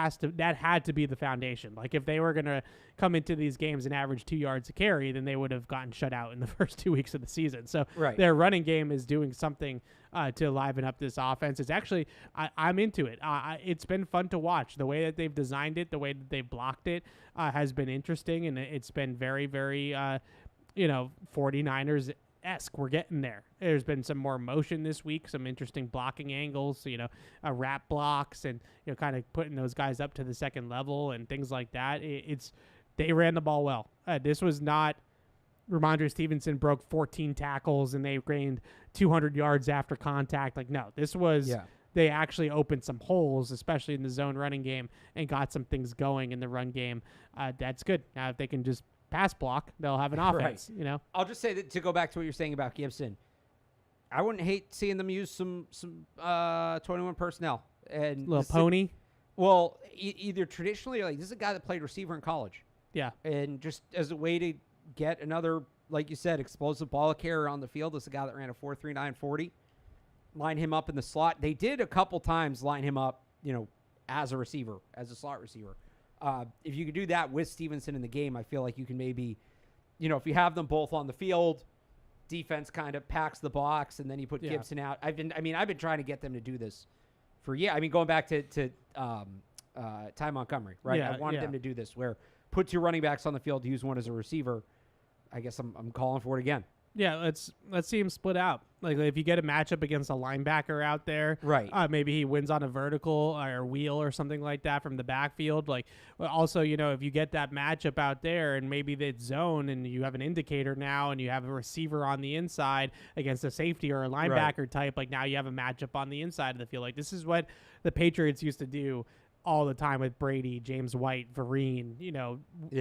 Speaker 1: had to be the foundation. Like if they were going to come into these games and average 2 yards a carry, then they would have gotten shut out in the first 2 weeks of the season. So their running game is doing something to liven up this offense. It's actually, I'm into it. It's been fun to watch. The way that they've designed it, the way that they've blocked it has been interesting, and it's been very, very, 49ers we're getting there. There's been some more motion this week, some interesting blocking angles, wrap blocks, and kind of putting those guys up to the second level and things like that. They ran the ball well. This was not Ramondre Stevenson broke 14 tackles and they gained 200 yards after contact. Like, no, this was they actually opened some holes, especially in the zone running game, and got some things going in the run game. That's good. Now, if they can just pass block, they'll have an offense.
Speaker 5: I'll just say that to go back to what you're saying about Gibson, I wouldn't hate seeing them use some 21 personnel and
Speaker 1: little pony.
Speaker 5: Either traditionally, like this is a guy that played receiver in college.
Speaker 1: Yeah,
Speaker 5: and just as a way to get another, like you said, explosive ball carrier on the field. This is a guy that ran a 4.39 40. Line him up in the slot. They did a couple times line him up, as a receiver, as a slot receiver. If you could do that with Stevenson in the game, I feel like you can maybe, if you have them both on the field, defense kind of packs the box, and then you put Gibson out. I've been trying to get them to do this for going back to Ty Montgomery, right? I wanted them to do this where put 2 running backs on the field, use one as a receiver. I guess I'm calling for it again.
Speaker 1: Yeah, let's see him split out. Like if you get a matchup against a linebacker out there,
Speaker 5: Right.
Speaker 1: Maybe he wins on a vertical or wheel or something like that from the backfield. Like also, if you get that matchup out there and maybe it's zone and you have an indicator now and you have a receiver on the inside against a safety or a linebacker type, like now you have a matchup on the inside of the field. Like this is what the Patriots used to do all the time with Brady, James White, Vereen,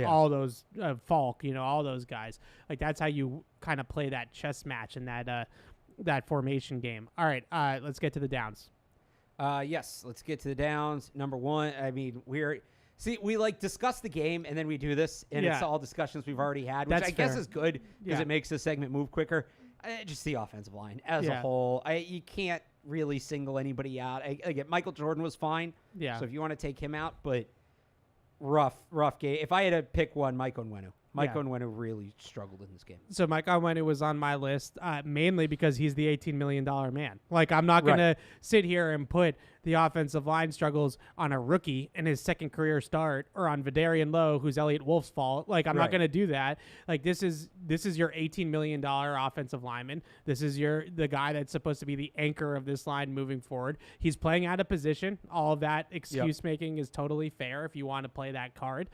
Speaker 1: all those Falk, all those guys. Like that's how you kind of play that chess match in that formation game. All right, let's get to the downs.
Speaker 5: Yes, let's get to the downs. Number one, I mean, we discuss the game and then we do this, and it's all discussions we've already had, which
Speaker 1: That's
Speaker 5: I guess
Speaker 1: fair.
Speaker 5: is good because
Speaker 1: Yeah.
Speaker 5: it makes the segment move quicker. Just the offensive line as a whole. You can't really single anybody out. Again, Michael Jordan was fine.
Speaker 1: Yeah.
Speaker 5: So if you want to take him out, but rough game. If I had to pick one, Mike Onwenu. Mike Onwenu really struggled in this game.
Speaker 1: So Mike Onwenu was on my list mainly because he's the $18 million man. Like I'm not going to sit here and put the offensive line struggles on a rookie in his second career start or on Vidarian Lowe, who's Elliott Wolf's fault. Like I'm not going to do that. Like this is your $18 million offensive lineman. This is the guy that's supposed to be the anchor of this line moving forward. He's playing out of position. All of that excuse making is totally fair if you want to play that card.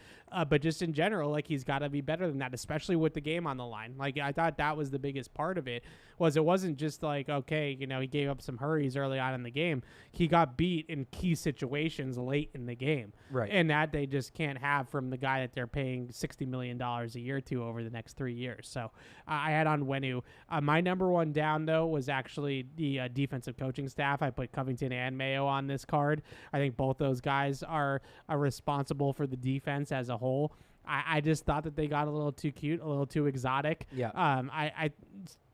Speaker 1: But just in general, like he's got to be better than that, especially with the game on the line. Like I thought that was the biggest part of it. It wasn't just like, okay, he gave up some hurries early on in the game. He got beat in key situations late in the game.
Speaker 5: Right.
Speaker 1: And that they just can't have from the guy that they're paying $60 million a year to over the next 3 years. So I had on Onwenu. My number one down, though, was actually the defensive coaching staff. I put Covington and Mayo on this card. I think both those guys are responsible for the defense as a whole. I just thought that they got a little too cute, a little too exotic.
Speaker 5: Yeah.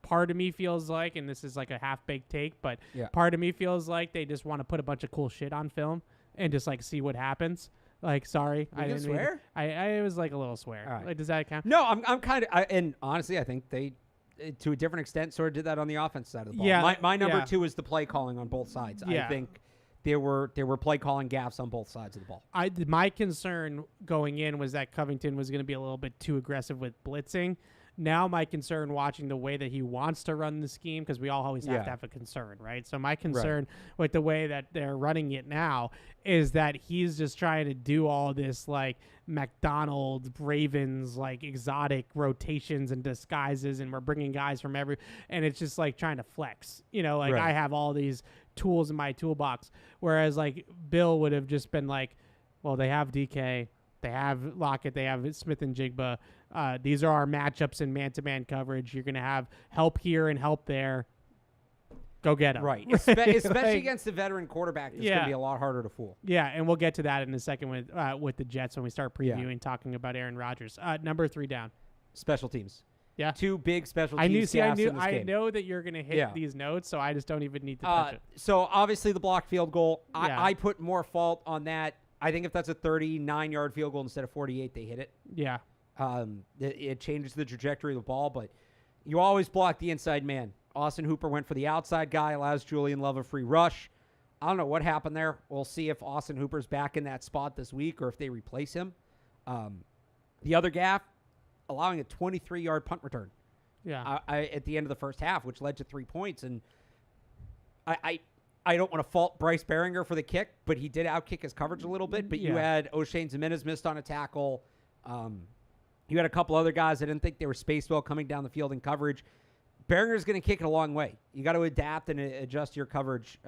Speaker 1: Part of me feels like, and this is like a half-baked take, but part of me feels like they just want to put a bunch of cool shit on film and just like see what happens. Like, sorry,
Speaker 5: I didn't swear.
Speaker 1: I was like a little swear.
Speaker 5: All right.
Speaker 1: Like, does that count?
Speaker 5: No, I'm kind of, and honestly, I think they, to a different extent, sort of did that on the offense side of the ball.
Speaker 1: Yeah,
Speaker 5: my number two is the play calling on both sides.
Speaker 1: Yeah.
Speaker 5: I think there were play calling gaffes on both sides of the ball.
Speaker 1: My concern going in was that Covington was going to be a little bit too aggressive with blitzing. Now my concern watching the way that he wants to run the scheme, because we all always have to have a concern, right? So my concern with the way that they're running it now is that he's just trying to do all this like McDonald's, Ravens, like exotic rotations and disguises, and we're bringing guys from and it's just like trying to flex, I have all these tools in my toolbox. Whereas like Bill would have just been like, well, they have DK, they have Lockett, they have Smith and Jigba. These are our matchups in man-to-man coverage. You're going to have help here and help there. Go get them.
Speaker 5: Right. Especially against the veteran quarterback. It's going to be a lot harder to fool.
Speaker 1: Yeah, and we'll get to that in a second with the Jets when we start previewing, talking about Aaron Rodgers. Number 3 down.
Speaker 5: Special teams.
Speaker 1: Yeah.
Speaker 5: 2 big special teams.
Speaker 1: I know that you're going to hit these notes, so I just don't even need to touch it.
Speaker 5: So obviously the blocked field goal,
Speaker 1: Yeah.
Speaker 5: I put more fault on that. I think if that's a 39-yard field goal instead of 48, they hit it.
Speaker 1: Yeah.
Speaker 5: It changes the trajectory of the ball, but you always block the inside man. Austin Hooper went for the outside guy, allows Julian Love a free rush. I don't know what happened there. We'll see if Austin Hooper's back in that spot this week or if they replace him. The other gaff, allowing a 23-yard punt return.
Speaker 1: Yeah.
Speaker 5: At the end of the first half, which led to 3 points. And I don't want to fault Bryce Behringer for the kick, but he did outkick his coverage a little bit. But you had O'Shane Zimenez missed on a tackle. You had a couple other guys. I didn't think they were spaced well coming down the field in coverage. Behringer's going to kick it a long way. You got to adapt and adjust your coverage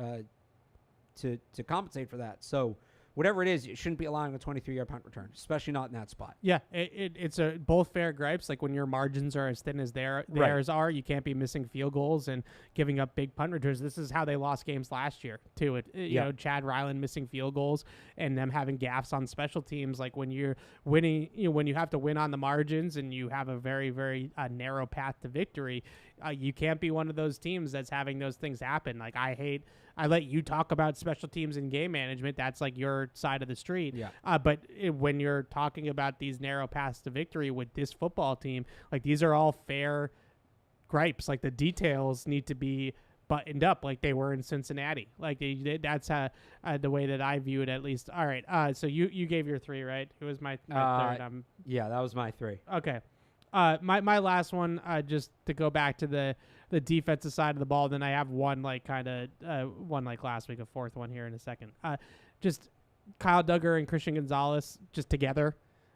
Speaker 5: to compensate for that. So whatever it is, you shouldn't be allowing a 23-yard punt return, especially not in that spot.
Speaker 1: Yeah, it's both fair gripes. Like when your margins are as thin as theirs are, you can't be missing field goals and giving up big punt returns. This is how they lost games last year too. You know, Chad Ryland missing field goals and them having gaffes on special teams. Like when you're winning, when you have to win on the margins and you have a very, very narrow path to victory, you can't be one of those teams that's having those things happen. Like I let you talk about special teams and game management. That's like your side of the street.
Speaker 5: Yeah.
Speaker 1: But when you're talking about these narrow paths to victory with this football team, like these are all fair gripes. Like the details need to be buttoned up like they were in Cincinnati. Like that's the way that I view it, at least. All right. So you gave your 3, right? It was my third.
Speaker 5: Yeah, that was my 3.
Speaker 1: Okay. My last one, just to go back to the defensive side of the ball. Then I have one like last week, a fourth one here in a second. Just Kyle Duggar and Christian Gonzalez just together.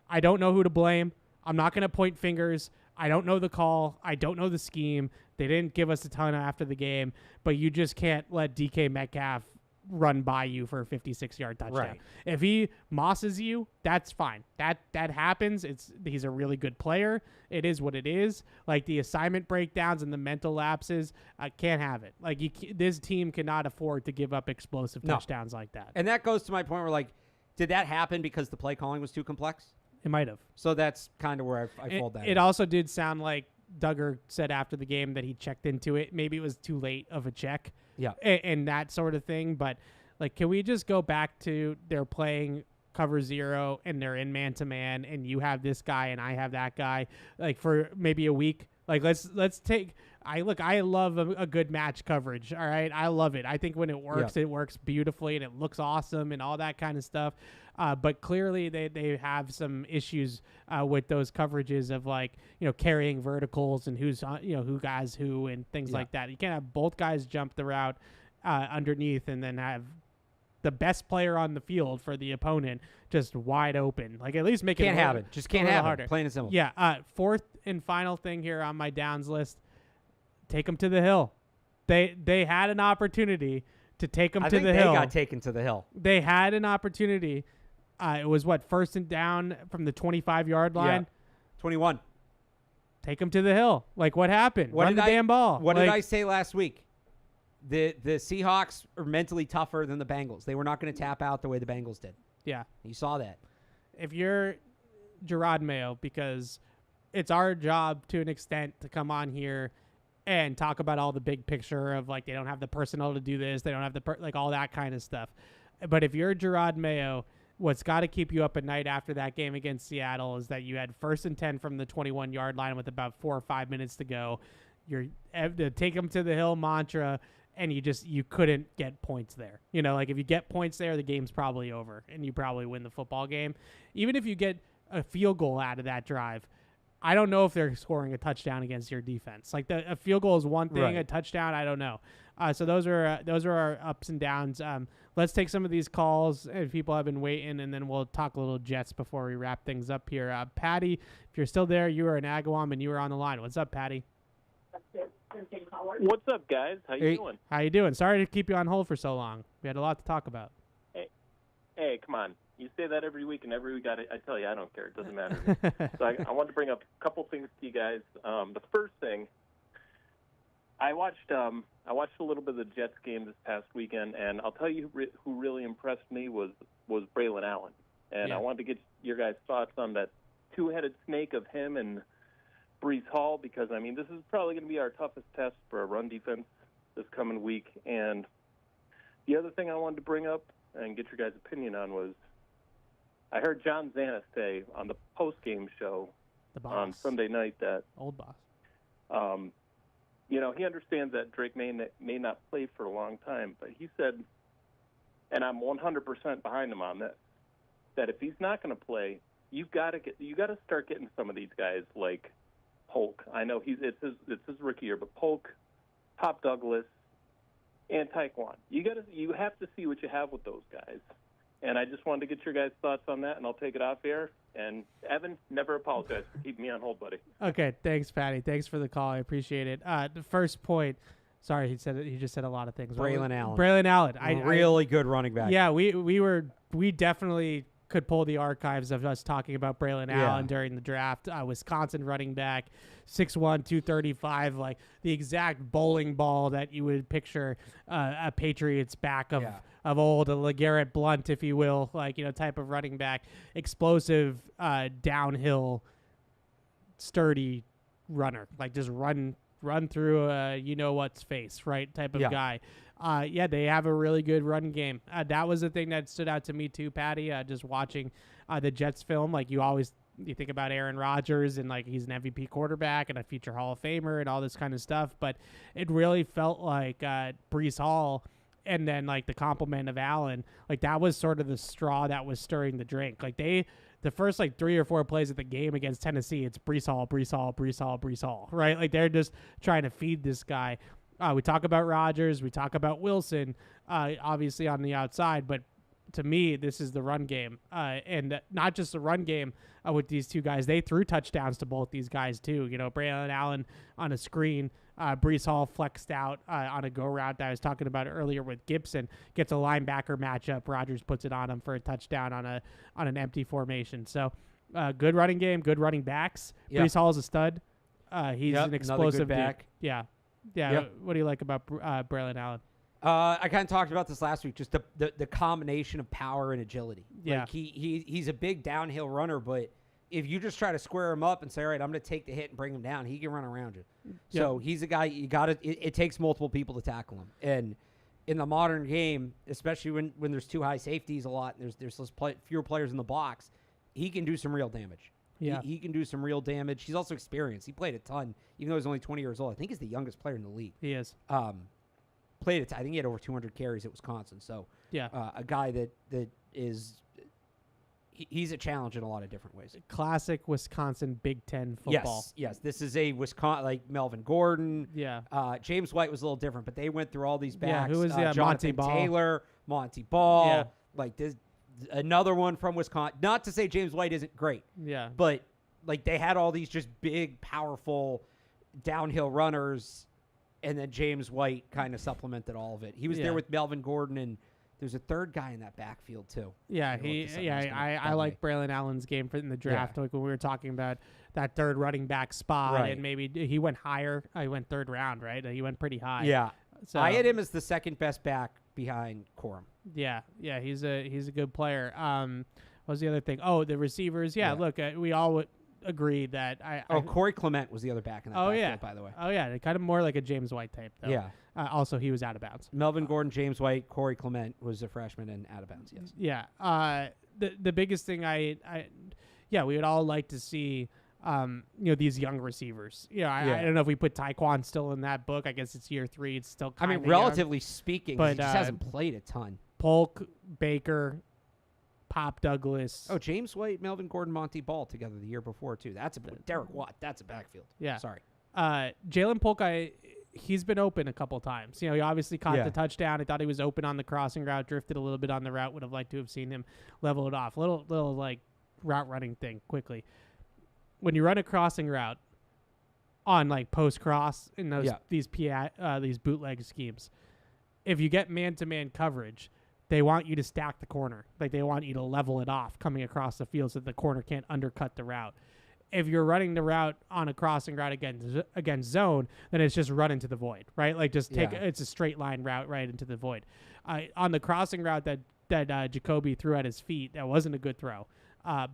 Speaker 1: I don't know who to blame. I'm not going to point fingers. I don't know the call. I don't know the scheme. They didn't give us a ton after the game, but you just can't let DK Metcalf run by you for a 56-yard touchdown.
Speaker 5: Right.
Speaker 1: If he mosses you, that's fine. That happens. He's a really good player. It is what it is. Like the assignment breakdowns and the mental lapses, I can't have it. Like this team cannot afford to give up explosive touchdowns like that.
Speaker 5: And that goes to my point where, like, did that happen because the play calling was too complex?
Speaker 1: It might have.
Speaker 5: So that's kind of where I fold that.
Speaker 1: It also did sound like Duggar said after the game that he checked into it. Maybe it was too late of a check.
Speaker 5: Yeah.
Speaker 1: And that sort of thing. But, like, can we just go back to they're playing cover zero and they're in man-to-man and you have this guy and I have that guy, like, for maybe a week? Like, let's take – I love a good match coverage, all right? I love it. I think when it works, It works beautifully and it looks awesome and all that kind of stuff. But clearly they have some issues with those coverages of, like, carrying verticals and who's who guys who and things like that. You can't have both guys jump the route underneath and then have the best player on the field for the opponent just wide open. Like, at least make it
Speaker 5: have it. Just can't have
Speaker 1: harder.
Speaker 5: it. Plain and simple.
Speaker 1: Yeah. Fourth and final thing here on my downs list: take them to the hill. They had an opportunity to take them to the hill.
Speaker 5: They got taken to the hill.
Speaker 1: They had an opportunity. It was first and down from the 25-yard line.
Speaker 5: Yeah. 21.
Speaker 1: Take them to the hill. Like, what happened? Run the damn ball.
Speaker 5: What did I say last week? The Seahawks are mentally tougher than the Bengals. They were not going to tap out the way the Bengals did.
Speaker 1: Yeah.
Speaker 5: You saw that.
Speaker 1: If you're Gerard Mayo, because it's our job to an extent to come on here and talk about all the big picture of, like, they don't have the personnel to do this. They don't have the all that kind of stuff. But if you're Gerard Mayo, what's got to keep you up at night after that game against Seattle is that you had 1st and 10 from the 21-yard line with about 4 or 5 minutes to go. You're the take them to the hill mantra, and you couldn't get points there. Like, if you get points there, the game's probably over, and you probably win the football game. Even if you get a field goal out of that drive, I don't know if they're scoring a touchdown against your defense. Like, a field goal is one thing,
Speaker 5: right.
Speaker 1: A touchdown, I don't know. So those are our ups and downs. Let's take some of these calls. If people have been waiting, and then we'll talk a little Jets before we wrap things up here. Patty, if you're still there, you are in Agawam, and you are on the line. What's up, Patty?
Speaker 4: What's up, guys? How you doing?
Speaker 1: How you doing? Sorry to keep you on hold for so long. We had a lot to talk about.
Speaker 4: Hey, come on. You say that every week, and every week I tell you I don't care. It doesn't matter to me. So I wanted to bring up a couple things to you guys. The first thing, I watched a little bit of the Jets game this past weekend, and I'll tell you who really impressed me was Braylon Allen. And I wanted to get your guys' thoughts on that two-headed snake of him and Breece Hall, because, I mean, this is probably going to be our toughest test for a run defense this coming week. And the other thing I wanted to bring up and get your guys' opinion on was I heard John Zanis say on the post-game show on Sunday night that
Speaker 1: old boss,
Speaker 4: he understands that Drake may not play for a long time, but he said, and I'm 100% behind him on this, that if he's not going to play, you got to start getting some of these guys like Polk. I know it's his rookie year, but Polk, Pop Douglas, and Taekwon. You have to see what you have with those guys. And I just wanted to get your guys' thoughts on that, and I'll take it off air. And Evan, never apologize for keeping me on hold, buddy.
Speaker 1: Okay, thanks, Patty. Thanks for the call. I appreciate it. The first point, sorry, he just said a lot of things.
Speaker 5: Braylon Allen.
Speaker 1: Braylon Allen.
Speaker 5: Really good running back.
Speaker 1: Yeah, we definitely could pull the archives of us talking about Braylon Allen during the draft. Wisconsin running back, 6'1", 235, like the exact bowling ball that you would picture a Patriots back of old, a LeGarrette Blount, if you will, type of running back, explosive, downhill, sturdy runner, like just run through what's face, right, type of guy. They have a really good run game. That was the thing that stood out to me too, Patty, just watching the Jets film. Like, you think about Aaron Rodgers and, like, he's an MVP quarterback and a future Hall of Famer and all this kind of stuff, but it really felt like Breece Hall and then, like, the compliment of Allen, like, that was sort of the straw that was stirring the drink. Like, they the first like 3 or 4 plays of the game against Tennessee, it's Breece Hall, Breece Hall, Breece Hall, Breece Hall, right? Like they're just trying to feed this guy. We talk about Rodgers, we talk about Wilson, obviously on the outside, but to me, this is the run game, and not just the run game with these two guys. They threw touchdowns to both these guys too. You know, Braylon Allen on a screen, Breece Hall flexed out on a go route that I was talking about earlier with Gibson, gets a linebacker matchup. Rodgers puts it on him for a touchdown on an empty formation. So good running game, good running backs.
Speaker 5: Yep.
Speaker 1: Breece Hall is a stud. He's an explosive
Speaker 5: back.
Speaker 1: dude. Yeah.
Speaker 5: Yep.
Speaker 1: What do you like about Braylon Allen?
Speaker 5: I kind of talked about this last week, just the combination of power and agility.
Speaker 1: Yeah.
Speaker 5: Like he's a big downhill runner, but if you just try to square him up and say, all right, I'm going to take the hit and bring him down, he can run around you. Yep. So he's a guy, you got to, it takes multiple people to tackle him. And in the modern game, especially when there's two high safeties a lot, and there's fewer players in the box, he can do some real damage.
Speaker 1: Yeah.
Speaker 5: He can do some real damage. He's also experienced. He played a ton, even though he's only 20 years old. I think he's the youngest player in the league.
Speaker 1: He is.
Speaker 5: Played it. I think he had over 200 carries at Wisconsin. So
Speaker 1: yeah,
Speaker 5: a guy that is he's a challenge in a lot of different ways.
Speaker 1: Classic Wisconsin Big Ten football.
Speaker 5: Yes. This is a Wisconsin, like Melvin Gordon.
Speaker 1: Yeah.
Speaker 5: James White was a little different, but they went through all these backs.
Speaker 1: Yeah, who was
Speaker 5: Jonathan
Speaker 1: Monty Ball.
Speaker 5: Taylor, Monty Ball.
Speaker 1: Yeah.
Speaker 5: Like this, another one from Wisconsin. Not to say James White isn't great.
Speaker 1: Yeah.
Speaker 5: But like they had all these just big, powerful downhill runners. And then James White kind of supplemented all of it. He was there with Melvin Gordon, and there's a third guy in that backfield too.
Speaker 1: Yeah, I like Braylon Allen's game in the draft. Like when we were talking about that third running back spot, and maybe he went higher. He went third round, right? He went pretty high.
Speaker 5: Yeah,
Speaker 1: so
Speaker 5: I had him as the second best back behind Corum.
Speaker 1: Yeah, he's a good player. What was the other thing? Oh, the receivers. Yeah. Look, we all agree that
Speaker 5: Corey Clement was the other back in that backfield, by the way.
Speaker 1: Oh, yeah. Kind of more like a James White type, though.
Speaker 5: Yeah.
Speaker 1: Also, he was out of bounds.
Speaker 5: Melvin Gordon, James White, Corey Clement was a freshman and out of bounds, yes.
Speaker 1: Yeah. The biggest thing we would all like to see, these young receivers. I don't know if we put Tyquan still in that book. I guess it's year 3. It's still kind of
Speaker 5: relatively speaking,
Speaker 1: but
Speaker 5: he just hasn't played a ton.
Speaker 1: Polk, Baker, Pop Douglas.
Speaker 5: Oh, James White, Melvin Gordon, Monty Ball together the year before, too. That's Derek Watt. That's a backfield.
Speaker 1: Yeah.
Speaker 5: Sorry.
Speaker 1: Jalen Polk, he's been open a couple times. He obviously caught the touchdown. I thought he was open on the crossing route, drifted a little bit on the route. Would have liked to have seen him level it off. Little like route running thing quickly. When you run a crossing route on like post cross in these bootleg schemes, if you get man-to-man coverage, they want you to stack the corner. Like they want you to level it off coming across the field so that the corner can't undercut the route. If you're running the route on a crossing route against zone, then it's just run into the void, right? Like just it's a straight line route right into the void. On the crossing route that Jacoby threw at his feet, that wasn't a good throw.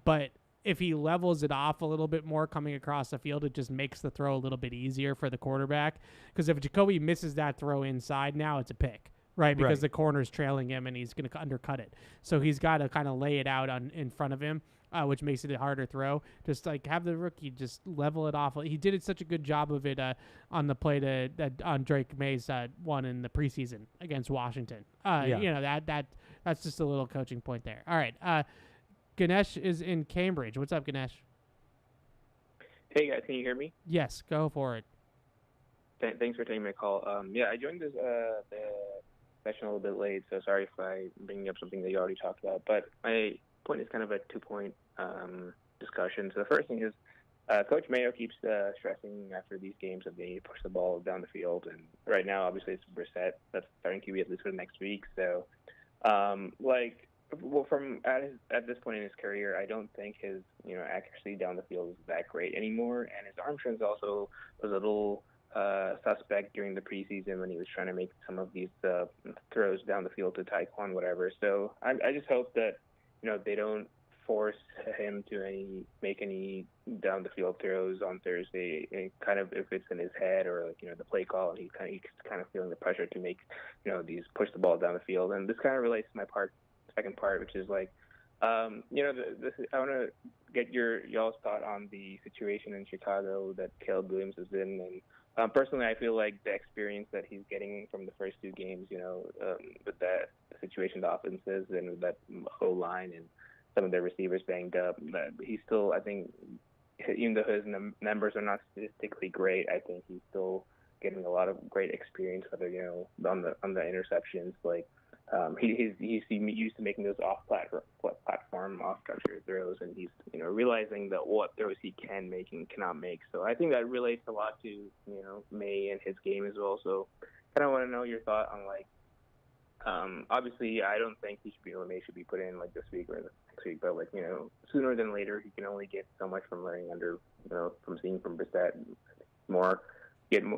Speaker 1: But if he levels it off a little bit more coming across the field, it just makes the throw a little bit easier for the quarterback. Because if Jacoby misses that throw inside now, it's a pick. Right, because the corner's trailing him and he's going to undercut it. So he's got to kind of lay it out in front of him, which makes it a harder throw. Just like have the rookie just level it off. He did such a good job of it on the play that on Drake May's one in the preseason against Washington. That's just a little coaching point there. All right, Ganesh is in Cambridge. What's up, Ganesh?
Speaker 6: Hey guys, can you hear me?
Speaker 1: Yes, go for it.
Speaker 6: Thanks for taking my call. I joined this the session a little bit late, so sorry if I'm bringing up something that you already talked about. But my point is kind of a 2-point discussion. So the first thing is Coach Mayo keeps stressing after these games that they need to push the ball down the field. And right now, obviously, it's Brissett that's starting QB at least for the next week. So, from at this point in his career, I don't think his accuracy down the field is that great anymore. And his arm strength also was a little suspect during the preseason when he was trying to make some of these throws down the field to Tyquan, whatever. So I just hope that they don't force him to make any down the field throws on Thursday. And kind of if it's in his head or the play call, and he's kind of feeling the pressure to make these push the ball down the field. And this kind of relates to my second part, which is I want to get y'all's thought on the situation in Chicago that Caleb Williams is in. And personally, I feel like the experience that he's getting from the first 2 games, with that situation, the offenses, and with that O-line, and some of their receivers banged up. But he's still, I think, even though his numbers are not statistically great, I think he's still getting a lot of great experience, whether, on the interceptions. Like, he's used to making those off-platform, off-structure throws, and he's, realizing that what throws he can make and cannot make. So I think that relates a lot to, May and his game as well. So kind of want to know your thought on, like, obviously I don't think May should be put in like this week or next week, but, like, sooner than later, he can only get so much from learning from seeing from Brissett,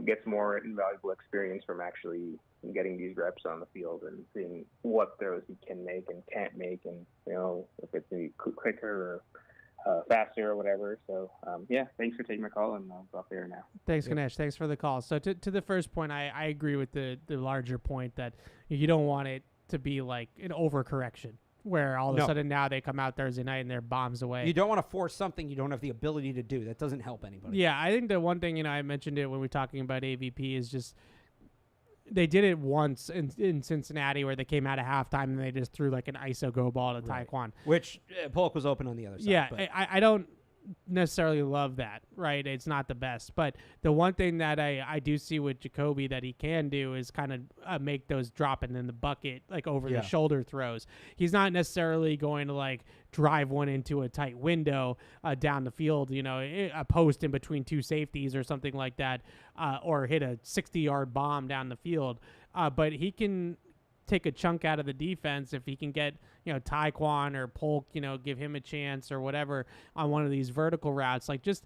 Speaker 6: gets more invaluable experience from actually getting these reps on the field and seeing what throws he can make and can't make, and if it's maybe quicker or faster or whatever. So thanks for taking my call, and I'll stop there now.
Speaker 1: Thanks, Ganesh. Thanks for the call. So to the first point, I agree with the larger point that you don't want it to be like an overcorrection where all of a sudden now they come out Thursday night and they're bombs away. You
Speaker 5: don't want to force something you don't have the ability to do. That doesn't help anybody.
Speaker 1: Yeah, I think the one thing, I mentioned it when we were talking about AVP, is just they did it once in Cincinnati where they came out at halftime and they just threw like an ISO go ball to Taekwon.
Speaker 5: Which Polk was open on the other side.
Speaker 1: Yeah,
Speaker 5: but
Speaker 1: I don't necessarily love that, right? It's not the best. But the one thing that I do see with Jacoby that he can do is kind of make those dropping in the bucket, like over the shoulder throws. He's not necessarily going to like drive one into a tight window down the field, a post in between two safeties or something like that, or hit a 60-yard bomb down the field. But he can take a chunk out of the defense if he can get Taekwon or Polk, give him a chance or whatever on one of these vertical routes. Like, just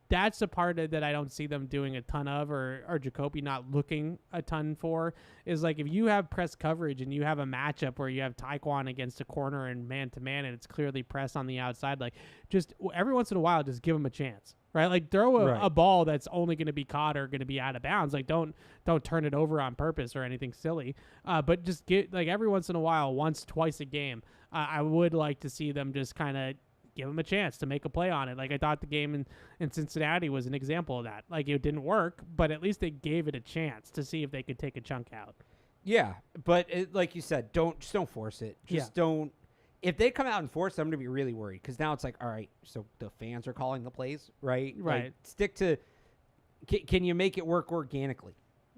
Speaker 1: that's the part that I don't see them doing a ton of, or Jacoby not looking a ton for, is like if you have press coverage and you have a matchup where you have Taekwon against a corner and man-to-man and it's clearly press on the outside, like just every once in a while just give him a chance. Right, like throw a ball that's only going to be caught or going to be out of bounds. Like don't turn it over on purpose or anything silly. But just get like every once in a while, once, twice a game. I would like to see them just kind of give him a chance to make a play on it. Like I thought the game in Cincinnati was an example of that. Like it didn't work, but at least they gave it a chance to see if they could take a chunk out.
Speaker 5: Yeah, but like you said, don't force it. Just don't. If they come out and force, I'm going to be really worried, because now it's like, all right, so the fans are calling the plays, right?
Speaker 1: Right.
Speaker 5: Like, stick to. Can you make it work organically?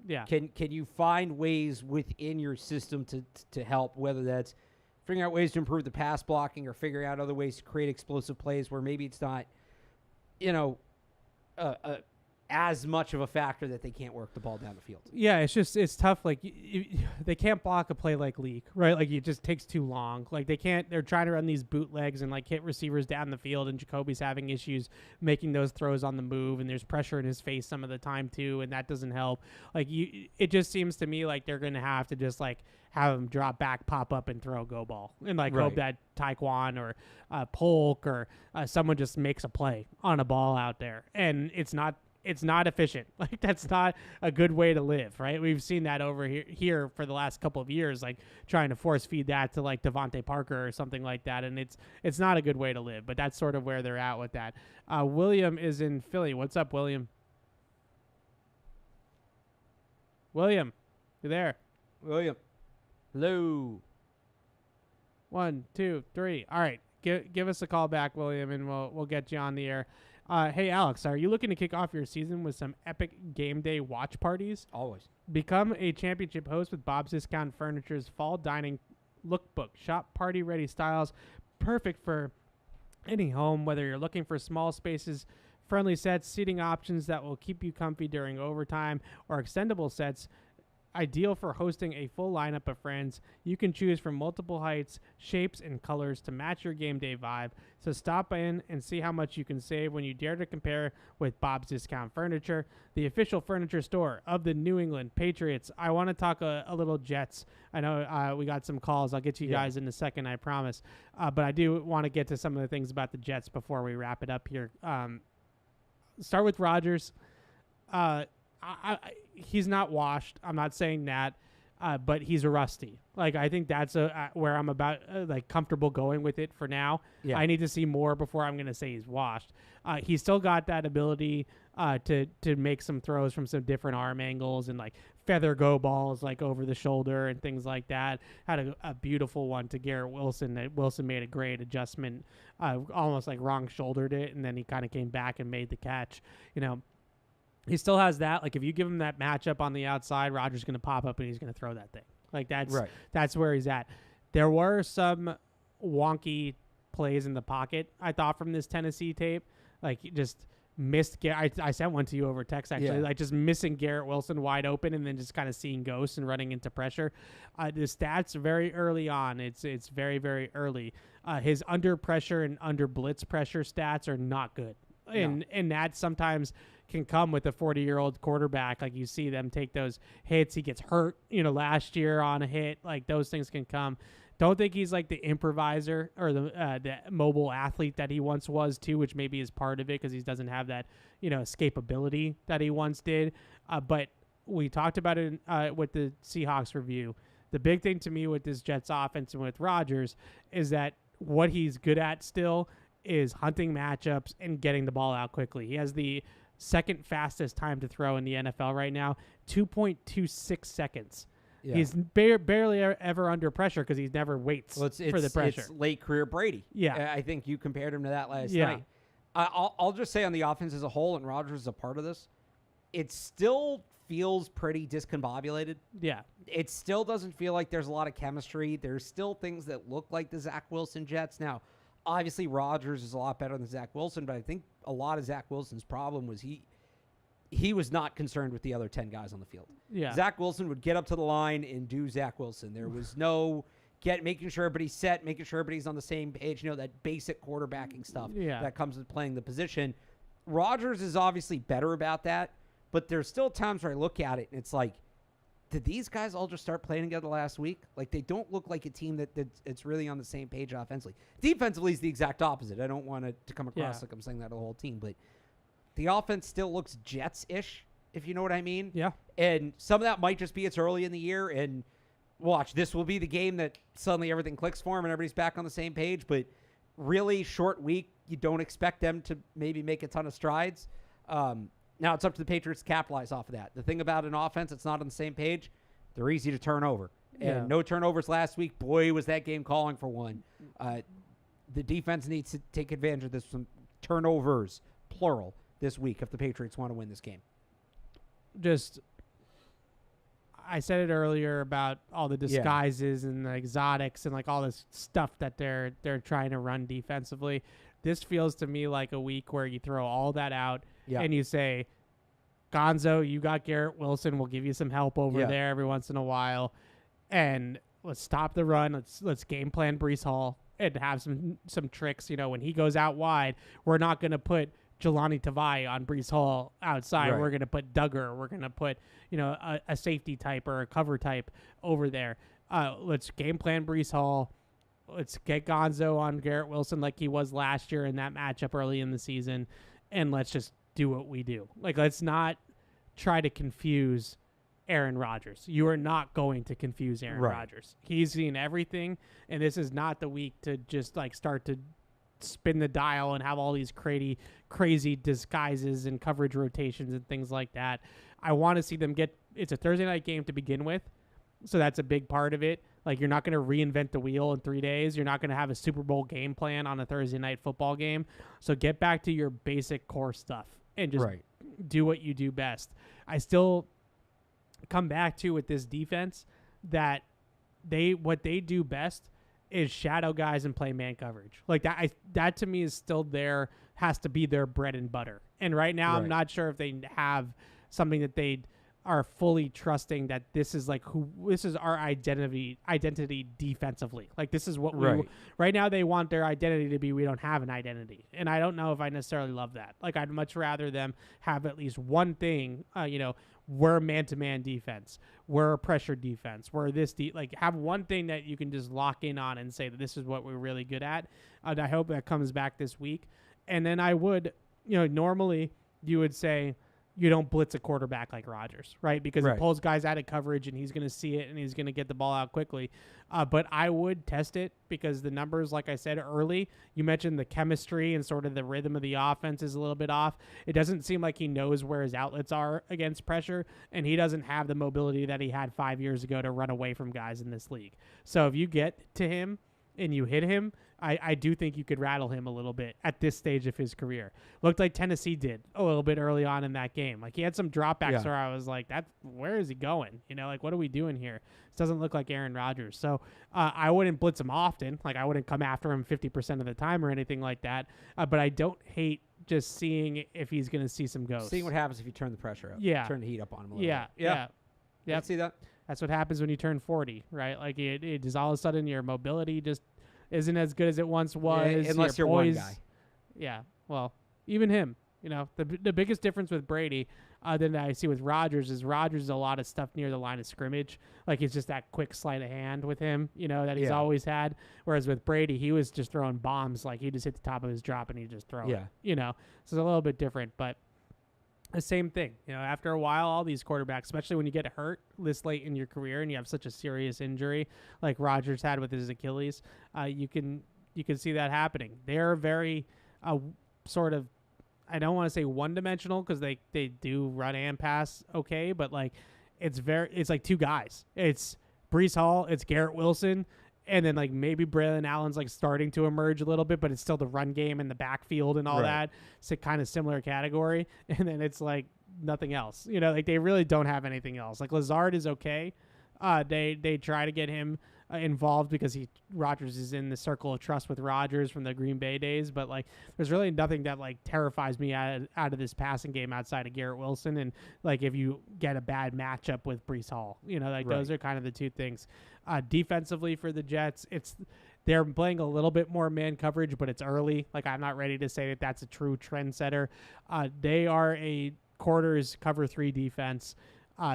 Speaker 1: Yeah.
Speaker 5: Can you find ways within your system to help, whether that's figuring out ways to improve the pass blocking or figuring out other ways to create explosive plays where maybe it's not, as much of a factor that they can't work the ball down the field.
Speaker 1: Yeah, it's tough. Like they can't block a play like Leak, right? Like it just takes too long. Like they're trying to run these bootlegs and like hit receivers down the field, and Jacoby's having issues making those throws on the move, and there's pressure in his face some of the time too, and that doesn't help. Like it just seems to me like they're going to have to just like have him drop back, pop up, and throw a go ball, and like hope that Taekwon or Polk or someone just makes a play on a ball out there, and it's not efficient. Like that's not a good way to live, right? We've seen that over here for the last couple of years, like trying to force feed that to like Devontae Parker or something like that, and it's not a good way to live. But that's sort of where they're at with that. William is in Philly. What's up, William? William, you there?
Speaker 5: William, hello.
Speaker 1: 1, 2, 3. All right, give us a call back, William, and we'll get you on the air. Hey, Alex, are you looking to kick off your season with some epic game day watch parties?
Speaker 5: Always.
Speaker 1: Become a championship host with Bob's Discount Furniture's Fall Dining Lookbook. Shop party-ready styles, perfect for any home, whether you're looking for small spaces, friendly sets, seating options that will keep you comfy during overtime, or extendable sets, ideal for hosting a full lineup of friends. You can choose from multiple heights, shapes, and colors to match your game day vibe. So stop in and see how much you can save when you dare to compare with Bob's Discount Furniture, the official furniture store of the New England Patriots. I want to talk a little Jets. I know we got some calls. I'll get to you guys in a second, I promise. But I do want to get to some of the things about the Jets before we wrap it up here. Start with Rodgers. He's not washed. I'm not saying that. but he's a rusty. Like, I think that's where I'm about like comfortable going with it for now.
Speaker 5: Yeah.
Speaker 1: I need to see more before I'm going to say he's washed. He's still got that ability to make some throws from some different arm angles and like feather go balls like over the shoulder and things like that. Had a beautiful one to Garrett Wilson that Wilson made a great adjustment, almost like wrong shouldered it, and then he kind of came back and made the catch. He still has that. Like, if you give him that matchup on the outside, Rodgers going to pop up and he's going to throw that thing. Like, that's where he's at. There were some wonky plays in the pocket, I thought, from this Tennessee tape. Like, just missed. I sent one to you over text, actually.
Speaker 5: Yeah.
Speaker 1: Like, just missing Garrett Wilson wide open and then just kind of seeing ghosts and running into pressure. The stats very early on. It's very, very early. His under pressure and under blitz pressure stats are not good. And that sometimes can come with a 40-year-old quarterback. Like, you see them take those hits. He gets hurt, last year on a hit. Like, those things can come. Don't think he's like the improviser or the mobile athlete that he once was too, which maybe is part of it because he doesn't have that, escapability that he once did. But we talked about it with the Seahawks review. The big thing to me with this Jets offense and with Rodgers is that what he's good at still is hunting matchups and getting the ball out quickly. He has the second fastest time to throw in the NFL right now, 2.26 seconds. Yeah. He's barely ever under pressure because he never waits for the pressure.
Speaker 5: It's late career Brady.
Speaker 1: Yeah.
Speaker 5: I think you compared him to that last night. I'll just say on the offense as a whole, and Rodgers is a part of this, it still feels pretty discombobulated.
Speaker 1: Yeah.
Speaker 5: It still doesn't feel like there's a lot of chemistry. There's still things that look like the Zach Wilson Jets. Now, obviously, Rodgers is a lot better than Zach Wilson, but I think a lot of Zach Wilson's problem was he was not concerned with the other 10 guys on the field.
Speaker 1: Yeah.
Speaker 5: Zach Wilson would get up to the line and do Zach Wilson. There was no making sure everybody's set, making sure everybody's on the same page, that basic quarterbacking stuff that comes with playing the position. Rodgers is obviously better about that, but there's still times where I look at it and it's like, did these guys all just start playing together last week? Like, they don't look like a team that it's really on the same page offensively. Defensively is the exact opposite. I don't want it to come across like I'm saying that to the whole team, but the offense still looks Jets-ish, if you know what I mean.
Speaker 1: Yeah.
Speaker 5: And some of that might just be it's early in the year, and watch, this will be the game that suddenly everything clicks for him and everybody's back on the same page, but really short week, you don't expect them to maybe make a ton of strides. Now it's up to the Patriots to capitalize off of that. The thing about an offense that's not on the same page, they're easy to turn over. And no turnovers last week. Boy, was that game calling for one. The defense needs to take advantage of this, some turnovers, plural, this week if the Patriots want to win this game.
Speaker 1: I said it earlier about all the disguises and the exotics and like all this stuff that they're trying to run defensively. This feels to me like a week where you throw all that out and you say, Gonzo, you got Garrett Wilson. We'll give you some help over there every once in a while. And let's stop the run. Let's game plan Breece Hall and have some tricks. When he goes out wide, we're not going to put Jelani Tavai on Breece Hall outside. Right. We're going to put Duggar. We're going to put, a safety type or a cover type over there. Let's game plan Breece Hall. Let's get Gonzo on Garrett Wilson like he was last year in that matchup early in the season, and let's just do what we do. Like, let's not try to confuse Aaron Rodgers. You are not going to confuse Aaron Rodgers. He's seen everything, and this is not the week to just like start to spin the dial and have all these crazy disguises and coverage rotations and things like that. I want to see them it's a Thursday night game to begin with, so that's a big part of it. Like, you're not going to reinvent the wheel in 3 days. You're not going to have a Super Bowl game plan on a Thursday night football game. So get back to your basic core stuff and just do what you do best. I still come back to with this defense that what they do best is shadow guys and play man coverage. Like that to me is still has to be their bread and butter. And right now I'm not sure if they have something that they are fully trusting that this is our identity defensively. Like, this is what right now they want their identity to be, we don't have an identity. And I don't know if I necessarily love that. Like, I'd much rather them have at least one thing, we're man-to-man defense, we're a pressure defense, we're this have one thing that you can just lock in on and say that this is what we're really good at. And I hope that comes back this week. And then I would, normally you would say, you don't blitz a quarterback like Rodgers, right? Because
Speaker 5: Right.
Speaker 1: it pulls guys out of coverage and he's going to see it and he's going to get the ball out quickly. But I would test it because the numbers, like I said early, you mentioned the chemistry and sort of the rhythm of the offense is a little bit off. It doesn't seem like he knows where his outlets are against pressure, and he doesn't have the mobility that he had 5 years ago to run away from guys in this league. So if you get to him and you hit him, I do think you could rattle him a little bit at this stage of his career. Looked like Tennessee did a little bit early on in that game. Like he had some dropbacks where I was like, where is he going? You know, like what are we doing here? This doesn't look like Aaron Rodgers. So I wouldn't blitz him often. Like I wouldn't come after him 50% of the time or anything like that. But I don't hate just seeing if he's going to see some ghosts.
Speaker 5: Seeing what happens if you turn the pressure up.
Speaker 1: Yeah.
Speaker 5: Turn the heat up on him a little
Speaker 1: Yeah.
Speaker 5: bit.
Speaker 1: Yeah.
Speaker 5: Yeah. See that?
Speaker 1: That's what happens when you turn 40, right? Like it just all of a sudden your mobility just isn't as good as it once was.
Speaker 5: Unless you're one guy.
Speaker 1: Yeah. Well, even him, you know, the biggest difference with Brady than I see with Rodgers is a lot of stuff near the line of scrimmage. Like it's just that quick sleight of hand with him, you know, that he's always had. Whereas with Brady, he was just throwing bombs. Like he just hit the top of his drop and he just throw it, you know. So it's a little bit different, but the same thing, you know, after a while, all these quarterbacks, especially when you get hurt this late in your career and you have such a serious injury like Rodgers had with his Achilles, you can see that happening. They're very sort of, I don't want to say one-dimensional because they do run and pass okay, but like it's like two guys. It's Breece Hall, it's Garrett Wilson, and then like maybe Braylon Allen's like starting to emerge a little bit, but it's still the run game and the backfield and all that. It's a kind of similar category. And then it's like nothing else, you know, like they really don't have anything else. Like Lazard is okay. They try to get him involved because Rodgers is in the circle of trust with Rodgers from the Green Bay days, but like there's really nothing that like terrifies me out of this passing game outside of Garrett Wilson and like if you get a bad matchup with Breece Hall, you know, like those are kind of the two things. Defensively for the Jets, they're playing a little bit more man coverage, but it's early. Like I'm not ready to say that that's a true trendsetter. They are a quarters cover 3 defense.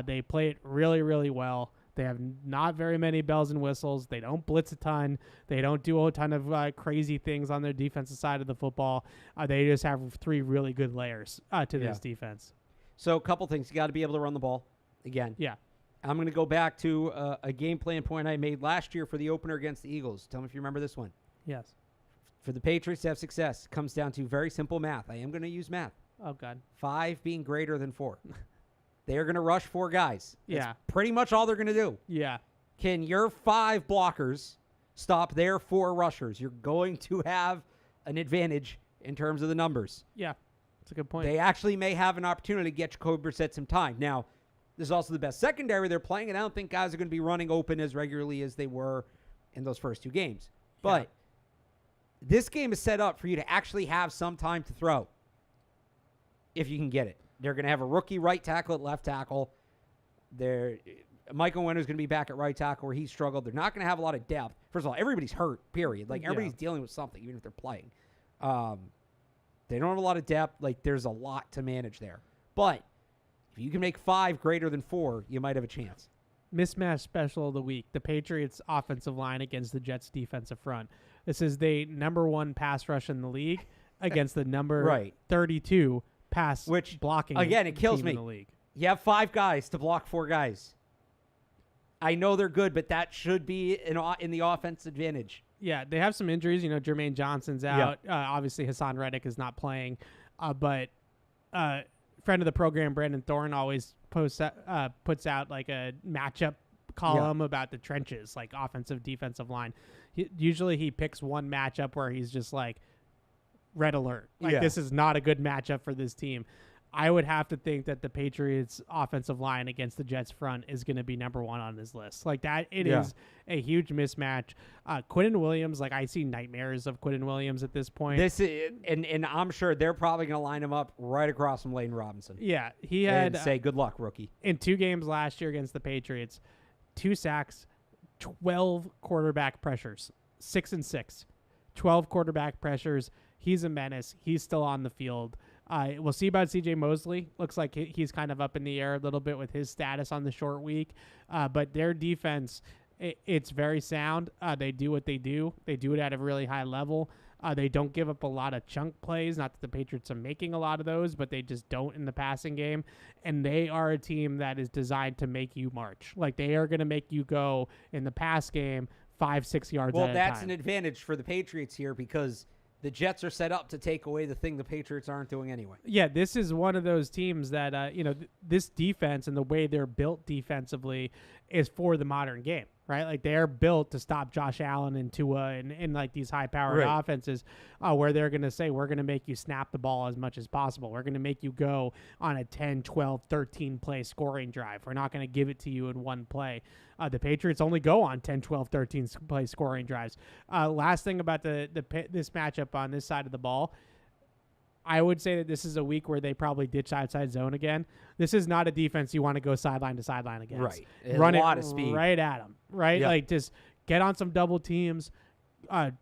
Speaker 1: They play it really, really well. They have not very many bells and whistles. They don't blitz a ton. They don't do a ton of crazy things on their defensive side of the football. They just have 3 really good layers to this defense.
Speaker 5: So a couple things. You got to be able to run the ball again.
Speaker 1: Yeah.
Speaker 5: I'm going to go back to a game plan point I made last year for the opener against the Eagles. Tell me if you remember this one.
Speaker 1: Yes.
Speaker 5: For the Patriots to have success, it comes down to very simple math. I am going to use math.
Speaker 1: Oh, God.
Speaker 5: 5 being greater than 4. They are going to rush 4 guys. That's
Speaker 1: Yeah.
Speaker 5: pretty much all they're going to do.
Speaker 1: Yeah.
Speaker 5: Can your 5 blockers stop their 4 rushers? You're going to have an advantage in terms of the numbers.
Speaker 1: Yeah. That's a good point.
Speaker 5: They actually may have an opportunity to get Jacoby Brissett some time. Now, this is also the best secondary they're playing, and I don't think guys are going to be running open as regularly as they were in those first 2 games. But this game is set up for you to actually have some time to throw if you can get it. They're going to have a rookie right tackle at left tackle. Michael Winter's going to be back at right tackle where he struggled. They're not going to have a lot of depth. First of all, everybody's hurt, period. Like, everybody's dealing with something, even if they're playing. They don't have a lot of depth. Like, there's a lot to manage there. But if you can make 5 greater than 4, you might have a chance.
Speaker 1: Mismatch special of the week. The Patriots offensive line against the Jets defensive front. This is the number 1 pass rush in the league against the number 32 pass blocking.
Speaker 5: Again, it kills me.
Speaker 1: In the league.
Speaker 5: You have 5 guys to block 4 guys. I know they're good, but that should be in the offense advantage.
Speaker 1: Yeah, they have some injuries. You know, Jermaine Johnson's out. Obviously, Hassan Reddick is not playing. But friend of the program, Brandon Thorne, always puts out like a matchup column about the trenches, like offensive, defensive line. Usually he picks one matchup where he's just like, red alert. Like, this is not a good matchup for this team. I would have to think that the Patriots offensive line against the Jets front is going to be number 1 on his list. Like that, it is a huge mismatch. Quinnen Williams, like I see nightmares of Quinnen Williams at this point.
Speaker 5: This is, and I'm sure they're probably going to line him up right across from Lane Robinson.
Speaker 1: Yeah, he had
Speaker 5: and say good luck, rookie.
Speaker 1: In 2 games last year against the Patriots, 2 sacks, 12 quarterback pressures, 6 and 6, 12 quarterback pressures. He's a menace. He's still on the field. We'll see about C.J. Mosley. Looks like he's kind of up in the air a little bit with his status on the short week. But their defense, it's very sound. They do what they do. They do it at a really high level. They don't give up a lot of chunk plays. Not that the Patriots are making a lot of those, but they just don't in the passing game. And they are a team that is designed to make you march. Like, they are going to make you go in the pass game 5-6 yards at a time.
Speaker 5: Well, that's an advantage for the Patriots here because the Jets are set up to take away the thing the Patriots aren't doing anyway.
Speaker 1: Yeah, this is one of those teams that, this defense and the way they're built defensively is for the modern game, right? Like, they're built to stop Josh Allen and Tua and like these high-powered offenses where they're going to say, we're going to make you snap the ball as much as possible. We're going to make you go on a 10, 12, 13-play scoring drive. We're not going to give it to you in one play. The Patriots only go on 10, 12, 13-play scoring drives. Last thing about this matchup on this side of the ball, I would say that this is a week where they probably ditch outside zone again. This is not a defense you want to go sideline to sideline against.
Speaker 5: Right.
Speaker 1: Run
Speaker 5: a lot
Speaker 1: it
Speaker 5: of speed.
Speaker 1: right at them, right?
Speaker 5: Yeah.
Speaker 1: Like, just get on some double teams,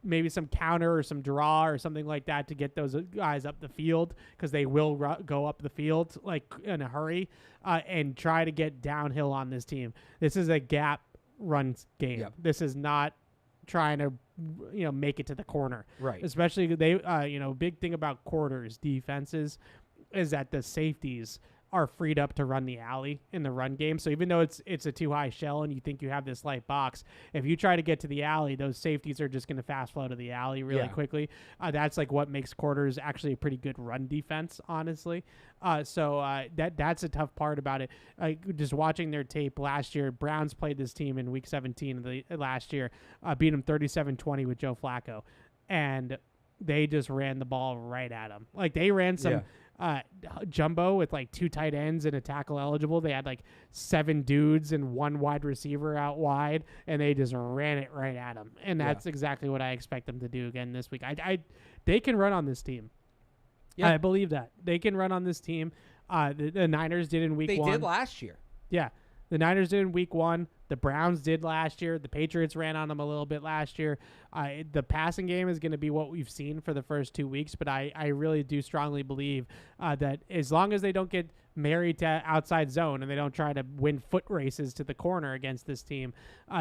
Speaker 1: maybe some counter or some draw or something like that to get those guys up the field because they will go up the field like in a hurry and try to get downhill on this team. This is a gap run game.
Speaker 5: Yep.
Speaker 1: This is not trying to make it to the corner.
Speaker 5: Right.
Speaker 1: Especially they big thing about quarters defenses is that the safeties are freed up to run the alley in the run game. So even though it's a too high shell and you think you have this light box, if you try to get to the alley, those safeties are just going to fast flow to the alley really quickly. That's like what makes quarters actually a pretty good run defense, honestly. So that's a tough part about it. Just watching their tape last year, Browns played this team in week 17 of the last year, beat them 37-20 with Joe Flacco, and they just ran the ball right at them. Like, they ran some jumbo with like 2 tight ends and a tackle eligible. They had like 7 dudes and 1 wide receiver out wide, and they just ran it right at them. And that's exactly what I expect them to do again this week. They can run on this team. Yeah, I believe that they can run on this team. The Niners did in week 1.
Speaker 5: They did last year.
Speaker 1: Yeah, the Niners did in week 1. The Browns did last year. The Patriots ran on them a little bit last year. The passing game is going to be what we've seen for the first 2 weeks, but I really do strongly believe that as long as they don't get married to outside zone and they don't try to win foot races to the corner against this team,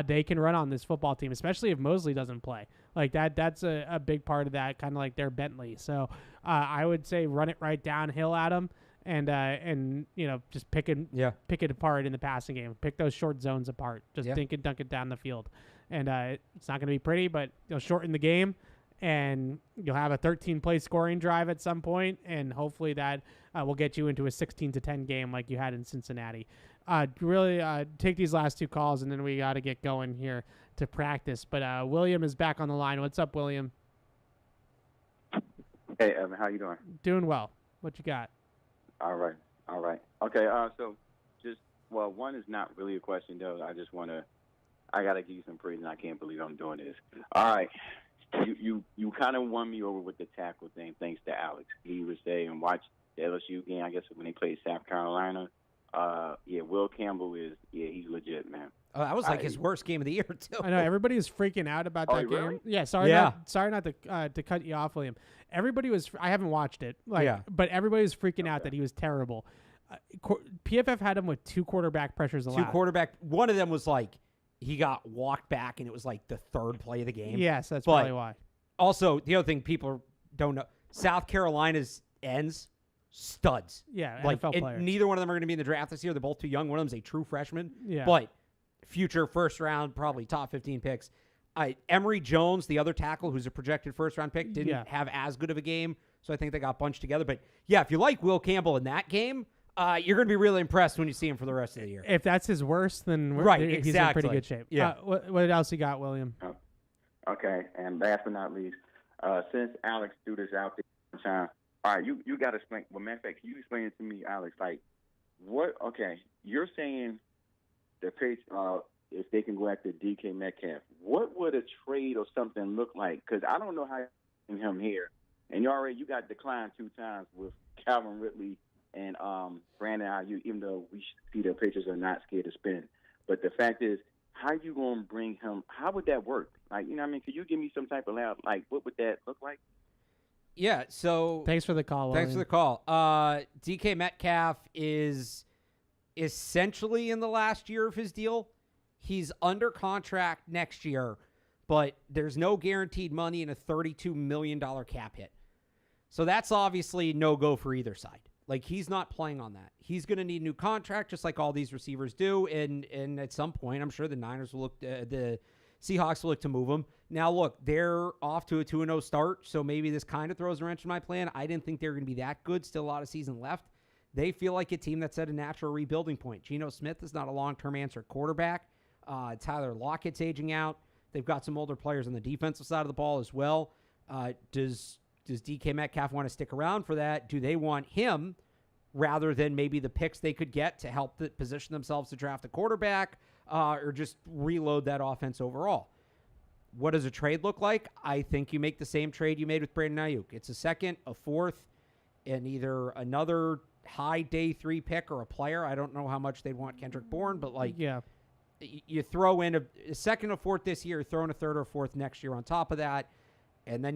Speaker 1: they can run on this football team, especially if Mosley doesn't play. Like that's a big part of that, kind of like their Bentley. So I would say run it right downhill at them. And just pick it apart in the passing game. Pick those short zones apart. Just dunk it down the field. And it's not going to be pretty, but you'll shorten the game, and you'll have a 13-play scoring drive at some point, and hopefully that will get you into a 16-10 game like you had in Cincinnati. Really take these last 2 calls, and then we got to get going here to practice. But William is back on the line. What's up, William?
Speaker 7: Hey, Evan, how you doing?
Speaker 1: Doing well. What you got?
Speaker 7: All right. Okay, so one is not really a question, though. I got to give you some praise, and I can't believe I'm doing this. All right. You kind of won me over with the tackle thing, thanks to Alex. He was saying, watch the LSU game, I guess, when they played South Carolina. Will Campbell he's legit, man.
Speaker 5: Oh, that was like his worst game of the year, too.
Speaker 1: I know everybody was freaking out about that game.
Speaker 7: Really?
Speaker 1: Yeah, sorry not to cut you off, William. Everybody was. I haven't watched it, but everybody was freaking out that he was terrible. PFF had him with 2 quarterback pressures allowed.
Speaker 5: 2 quarterback. One of them was like he got walked back, and it was like the 3rd play of the game.
Speaker 1: Yes, that's probably why.
Speaker 5: Also, the other thing people don't know: South Carolina's ends. Studs.
Speaker 1: Yeah,
Speaker 5: like
Speaker 1: NFL players.
Speaker 5: Neither one of them are going to be in the draft this year. They're both too young. One of them's a true freshman.
Speaker 1: Yeah.
Speaker 5: But future first round, probably top 15 picks. Emory Jones, the other tackle, who's a projected first round pick, didn't have as good of a game. So I think they got bunched together. But yeah, if you like Will Campbell in that game, you're going to be really impressed when you see him for the rest of the year.
Speaker 1: If that's his worst, then he's in pretty good shape.
Speaker 5: Yeah.
Speaker 1: What else you got, William?
Speaker 7: Okay, and last but not least, since Alex threw this out there time, all right, you got to explain. Well, matter of fact, can you explain it to me, Alex? Like, what? Okay, you're saying the Patriots, if they can go after DK Metcalf, what would a trade or something look like? Because I don't know how you him here, and you got declined 2 times with Calvin Ridley and Brandon Ayuk, even though we see the Patriots are not scared to spend. But the fact is, how you gonna bring him? How would that work? Like, you know what I mean? Could you give me some type of what would that look like?
Speaker 5: Yeah, so
Speaker 1: thanks for the call, William.
Speaker 5: Thanks for the call. DK Metcalf is essentially in the last year of his deal. He's under contract next year, but there's no guaranteed money in a $32 million cap hit. So that's obviously no-go for either side. Like, he's not playing on that. He's going to need a new contract, just like all these receivers do. And at some point, I'm sure the Niners will look, the Seahawks will look to move him. Now, look, they're off to a 2-0 start, so maybe this kind of throws a wrench in my plan. I didn't think they were going to be that good. Still a lot of season left. They feel like a team that's at a natural rebuilding point. Geno Smith is not a long-term answer at quarterback. Tyler Lockett's aging out. They've got some older players on the defensive side of the ball as well. Does DK Metcalf want to stick around for that? Do they want him rather than maybe the picks they could get to help position themselves to draft a quarterback or just reload that offense overall? What does a trade look like? I think you make the same trade you made with Brandon Ayuk. It's a second, a fourth, and either another high day 3 pick or a player. I don't know how much they'd want Kendrick Bourne, but you throw in a second or fourth this year, throw in a third or fourth next year on top of that, and then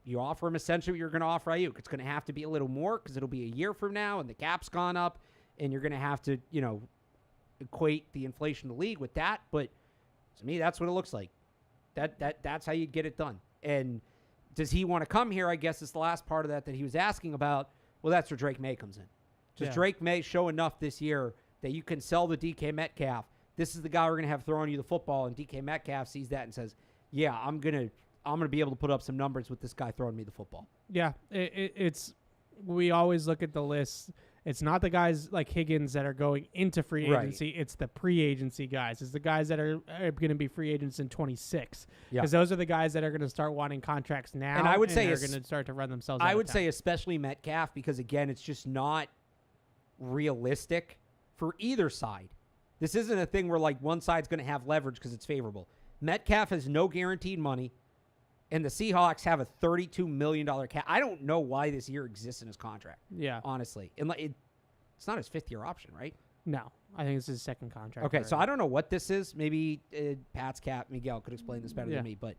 Speaker 5: you offer him essentially what you're going to offer Ayuk. It's going to have to be a little more because it'll be a year from now and the cap's gone up, and you're going to have to, equate the inflation of the league with that. But to me, that's what it looks like. That's how you get it done. And does he want to come here? I guess is the last part of that he was asking about. Well, that's where Drake May comes in. Does Drake May show enough this year that you can sell the DK Metcalf? This is the guy we're going to have throwing you the football, and DK Metcalf sees that and says, yeah, I'm going to be able to put up some numbers with this guy throwing me the football. Yeah,
Speaker 1: we always look at the list. It's not the guys like Higgins that are going into free agency. Right. It's the pre-agency guys. It's the guys that are going to be free agents in 26. Because those are the guys that are going to start wanting contracts now.
Speaker 5: And I would say
Speaker 1: they're going to start to run themselves
Speaker 5: I would say especially Metcalf because, again, it's just not realistic for either side. This isn't a thing where, like, one side's going to have leverage because it's favorable. Metcalf has no guaranteed money. And the Seahawks have a $32 million cap. I don't know why this year exists in his contract. Yeah. Honestly. It's not his 5th-year option, right?
Speaker 1: No. I think it's his second contract.
Speaker 5: Okay, so I don't know what this is. Maybe Pat's cap, Miguel, could explain this better than me. But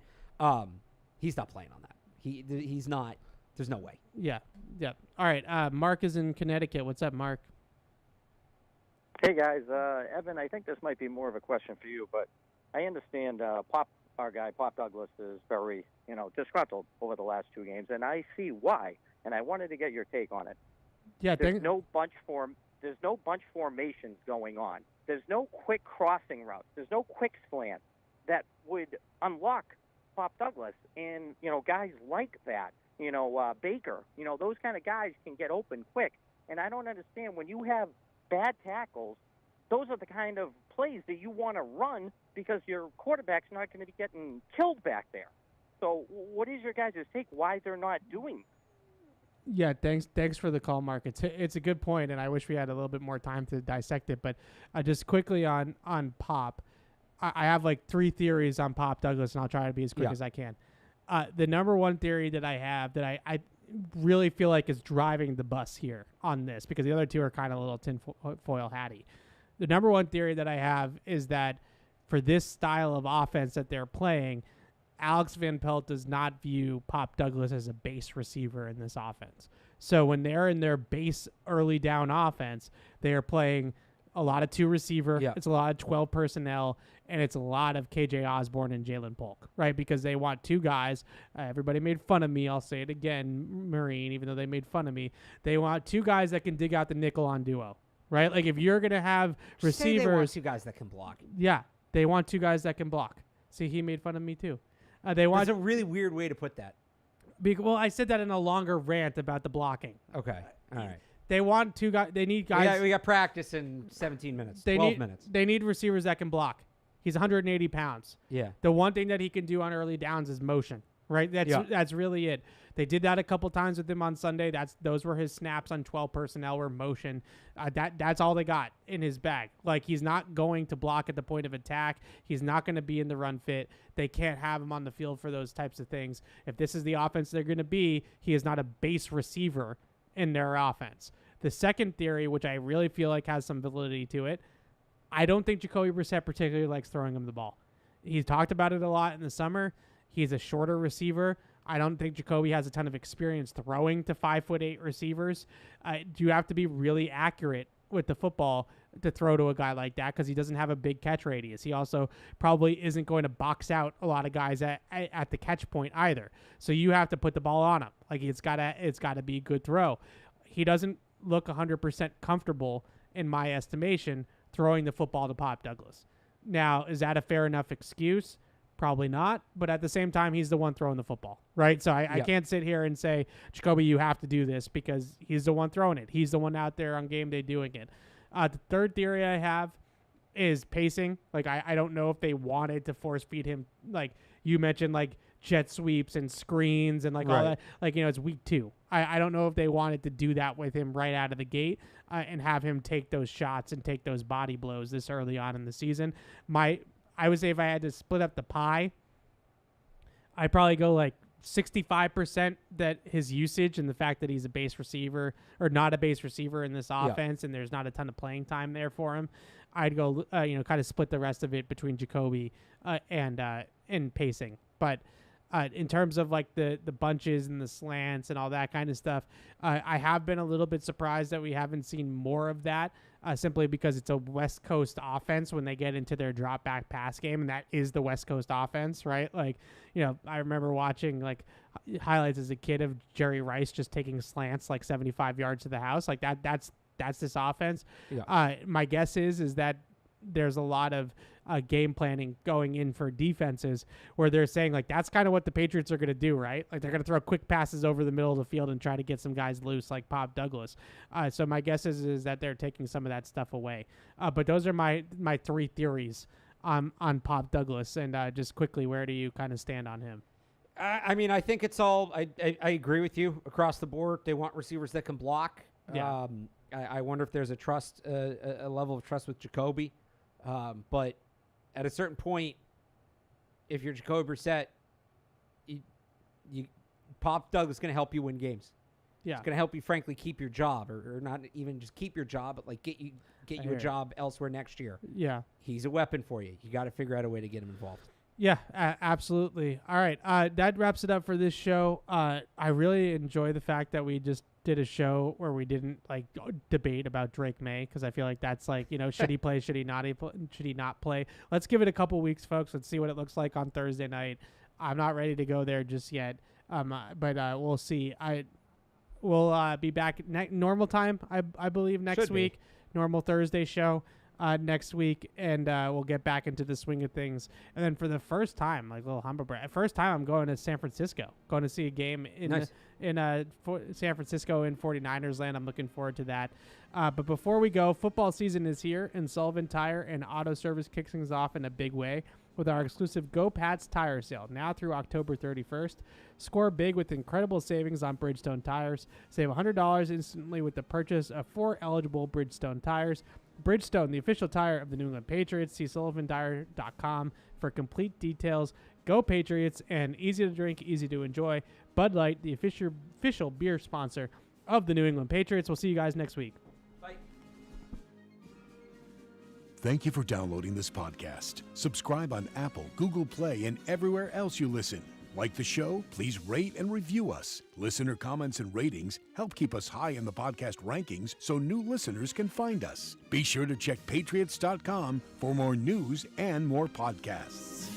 Speaker 5: he's not playing on that. He's not. There's no way.
Speaker 1: Yeah. Yeah. All right. Mark is in Connecticut. What's up, Mark?
Speaker 8: Hey, guys. Evan, I think this might be more of a question for you, but I understand our guy, Pop Douglas, is very, disgruntled over the last 2 games, and I see why, and I wanted to get your take on it.
Speaker 1: Yeah,
Speaker 8: there's no bunch formations going on. There's no quick crossing routes. There's no quick slant that would unlock Pop Douglas, and guys like that. Baker. Those kind of guys can get open quick, and I don't understand when you have bad tackles. Those are the kind of plays that you want to run because your quarterback's not going to be getting killed back there. So what is your guys' take why they're not doing?
Speaker 1: Yeah, thanks for the call, Mark. It's a good point, and I wish we had a little bit more time to dissect it. But just quickly on Pop, I have like 3 theories on Pop Douglas, and I'll try to be as quick as I can. The number one theory that I have that I really feel like is driving the bus here on this, because the other 2 are kind of a little tinfoil hatty. The number one theory that I have is that for this style of offense that they're playing, Alex Van Pelt does not view Pop Douglas as a base receiver in this offense. So when they're in their base early down offense, they are playing a lot of 2 receiver. Yeah. It's a lot of 12 personnel, and it's a lot of KJ Osborne and Jalen Polk, right? Because they want 2 guys. Everybody made fun of me. I'll say it again, Marine, even though they made fun of me. They want 2 guys that can dig out the nickel on duo. Right? Like, if you're going to have receivers.
Speaker 5: They want 2 guys that can block.
Speaker 1: Yeah. They want 2 guys that can block. See, he made fun of me, too. That's
Speaker 5: a really weird way to put that.
Speaker 1: Well, I said that in a longer rant about the blocking.
Speaker 5: Okay. All right.
Speaker 1: They want 2 guys. They need guys.
Speaker 5: We got practice in 17 minutes, 12 minutes.
Speaker 1: They need receivers that can block. He's 180 pounds. Yeah. The one thing that he can do on early downs is motion. Right? That's really it. They did that a couple times with him on Sunday. Those were his snaps on 12 personnel were motion. That's all they got in his bag. Like, he's not going to block at the point of attack. He's not going to be in the run fit. They can't have him on the field for those types of things. If this is the offense they're going to be, he is not a base receiver in their offense. The second theory, which I really feel like has some validity to it, I don't think Jacoby Brissett particularly likes throwing him the ball. He's talked about it a lot in the summer. He's a shorter receiver. I don't think Jacoby has a ton of experience throwing to 5'8" receivers. You have to be really accurate with the football to throw to a guy like that because he doesn't have a big catch radius. He also probably isn't going to box out a lot of guys at the catch point either. So you have to put the ball on him. Like it's gotta be a good throw. He doesn't look 100% comfortable in my estimation throwing the football to Pop Douglas. Now, is that a fair enough excuse? Probably not, but at the same time, he's the one throwing the football, right? So I can't sit here and say, Jacoby, you have to do this because he's the one throwing it. He's the one out there on game day doing it. The third theory I have is pacing. Like, I don't know if they wanted to force feed him. Like, you mentioned, like, jet sweeps and screens and, like, all that. Like, it's week 2. I don't know if they wanted to do that with him right out of the gate and have him take those shots and take those body blows this early on in the season. I would say if I had to split up the pie, I'd probably go like 65% that his usage and the fact that he's a base receiver or not a base receiver in this offense and there's not a ton of playing time there for him. I'd go, kind of split the rest of it between Jacoby and pacing. But in terms of like the bunches and the slants and all that kind of stuff, I have been a little bit surprised that we haven't seen more of that. Simply because it's a West Coast offense when they get into their drop back pass game, and that is the West Coast offense, right? Like, I remember watching like highlights as a kid of Jerry Rice just taking slants like 75 yards to the house. Like that's this offense. Yeah. My guess is that there's a lot of game planning going in for defenses where they're saying like that's kind of what the Patriots are going to do, right? Like they're going to throw quick passes over the middle of the field and try to get some guys loose like Pop Douglas. So my guess is that they're taking some of that stuff away. But those are my 3 theories on Pop Douglas. And just quickly, where do you kind of stand on him?
Speaker 5: I mean, I think it's all I agree with you across the board. They want receivers that can block. Yeah. I wonder if there's a level of trust with Jacoby. But at a certain point, if you're Jacoby Brissett, you Pop Douglas is going to help you win games. Yeah, it's going to help you, frankly, keep your job, or not even just keep your job, but like get you a job elsewhere next year. Yeah, he's a weapon for you. You got to figure out a way to get him involved.
Speaker 1: Yeah, absolutely. All right, that wraps it up for this show. I really enjoy the fact that we just did a show where we didn't like debate about Drake May because I feel like that's like should he play, should he not play. Let's give it a couple weeks, folks. Let's see what it looks like on Thursday night. I'm not ready to go there just yet, but we'll see. We'll be back normal time, I believe, next week. Normal Thursday show. Next week, and we'll get back into the swing of things. And then for the first time, like a little humble brag, first time I'm going to San Francisco, going to see a game in San Francisco in 49ers land. I'm looking forward to that. But before we go, football season is here, and Sullivan Tire and Auto Service kicks things off in a big way with our exclusive Go Pats tire sale now through October 31st. Score big with incredible savings on Bridgestone tires. Save $100 instantly with the purchase of 4 eligible Bridgestone tires. Bridgestone, the official tire of the New England Patriots. See sullivantire.com for complete details. Go Patriots, and easy to drink, easy to enjoy. Bud Light, the official beer sponsor of the New England Patriots. We'll see you guys next week.
Speaker 5: Bye.
Speaker 9: Thank you for downloading this podcast. Subscribe on Apple, Google Play, and everywhere else you listen. Like the show? Please rate and review us. Listener comments and ratings help keep us high in the podcast rankings so new listeners can find us. Be sure to check patriots.com for more news and more podcasts.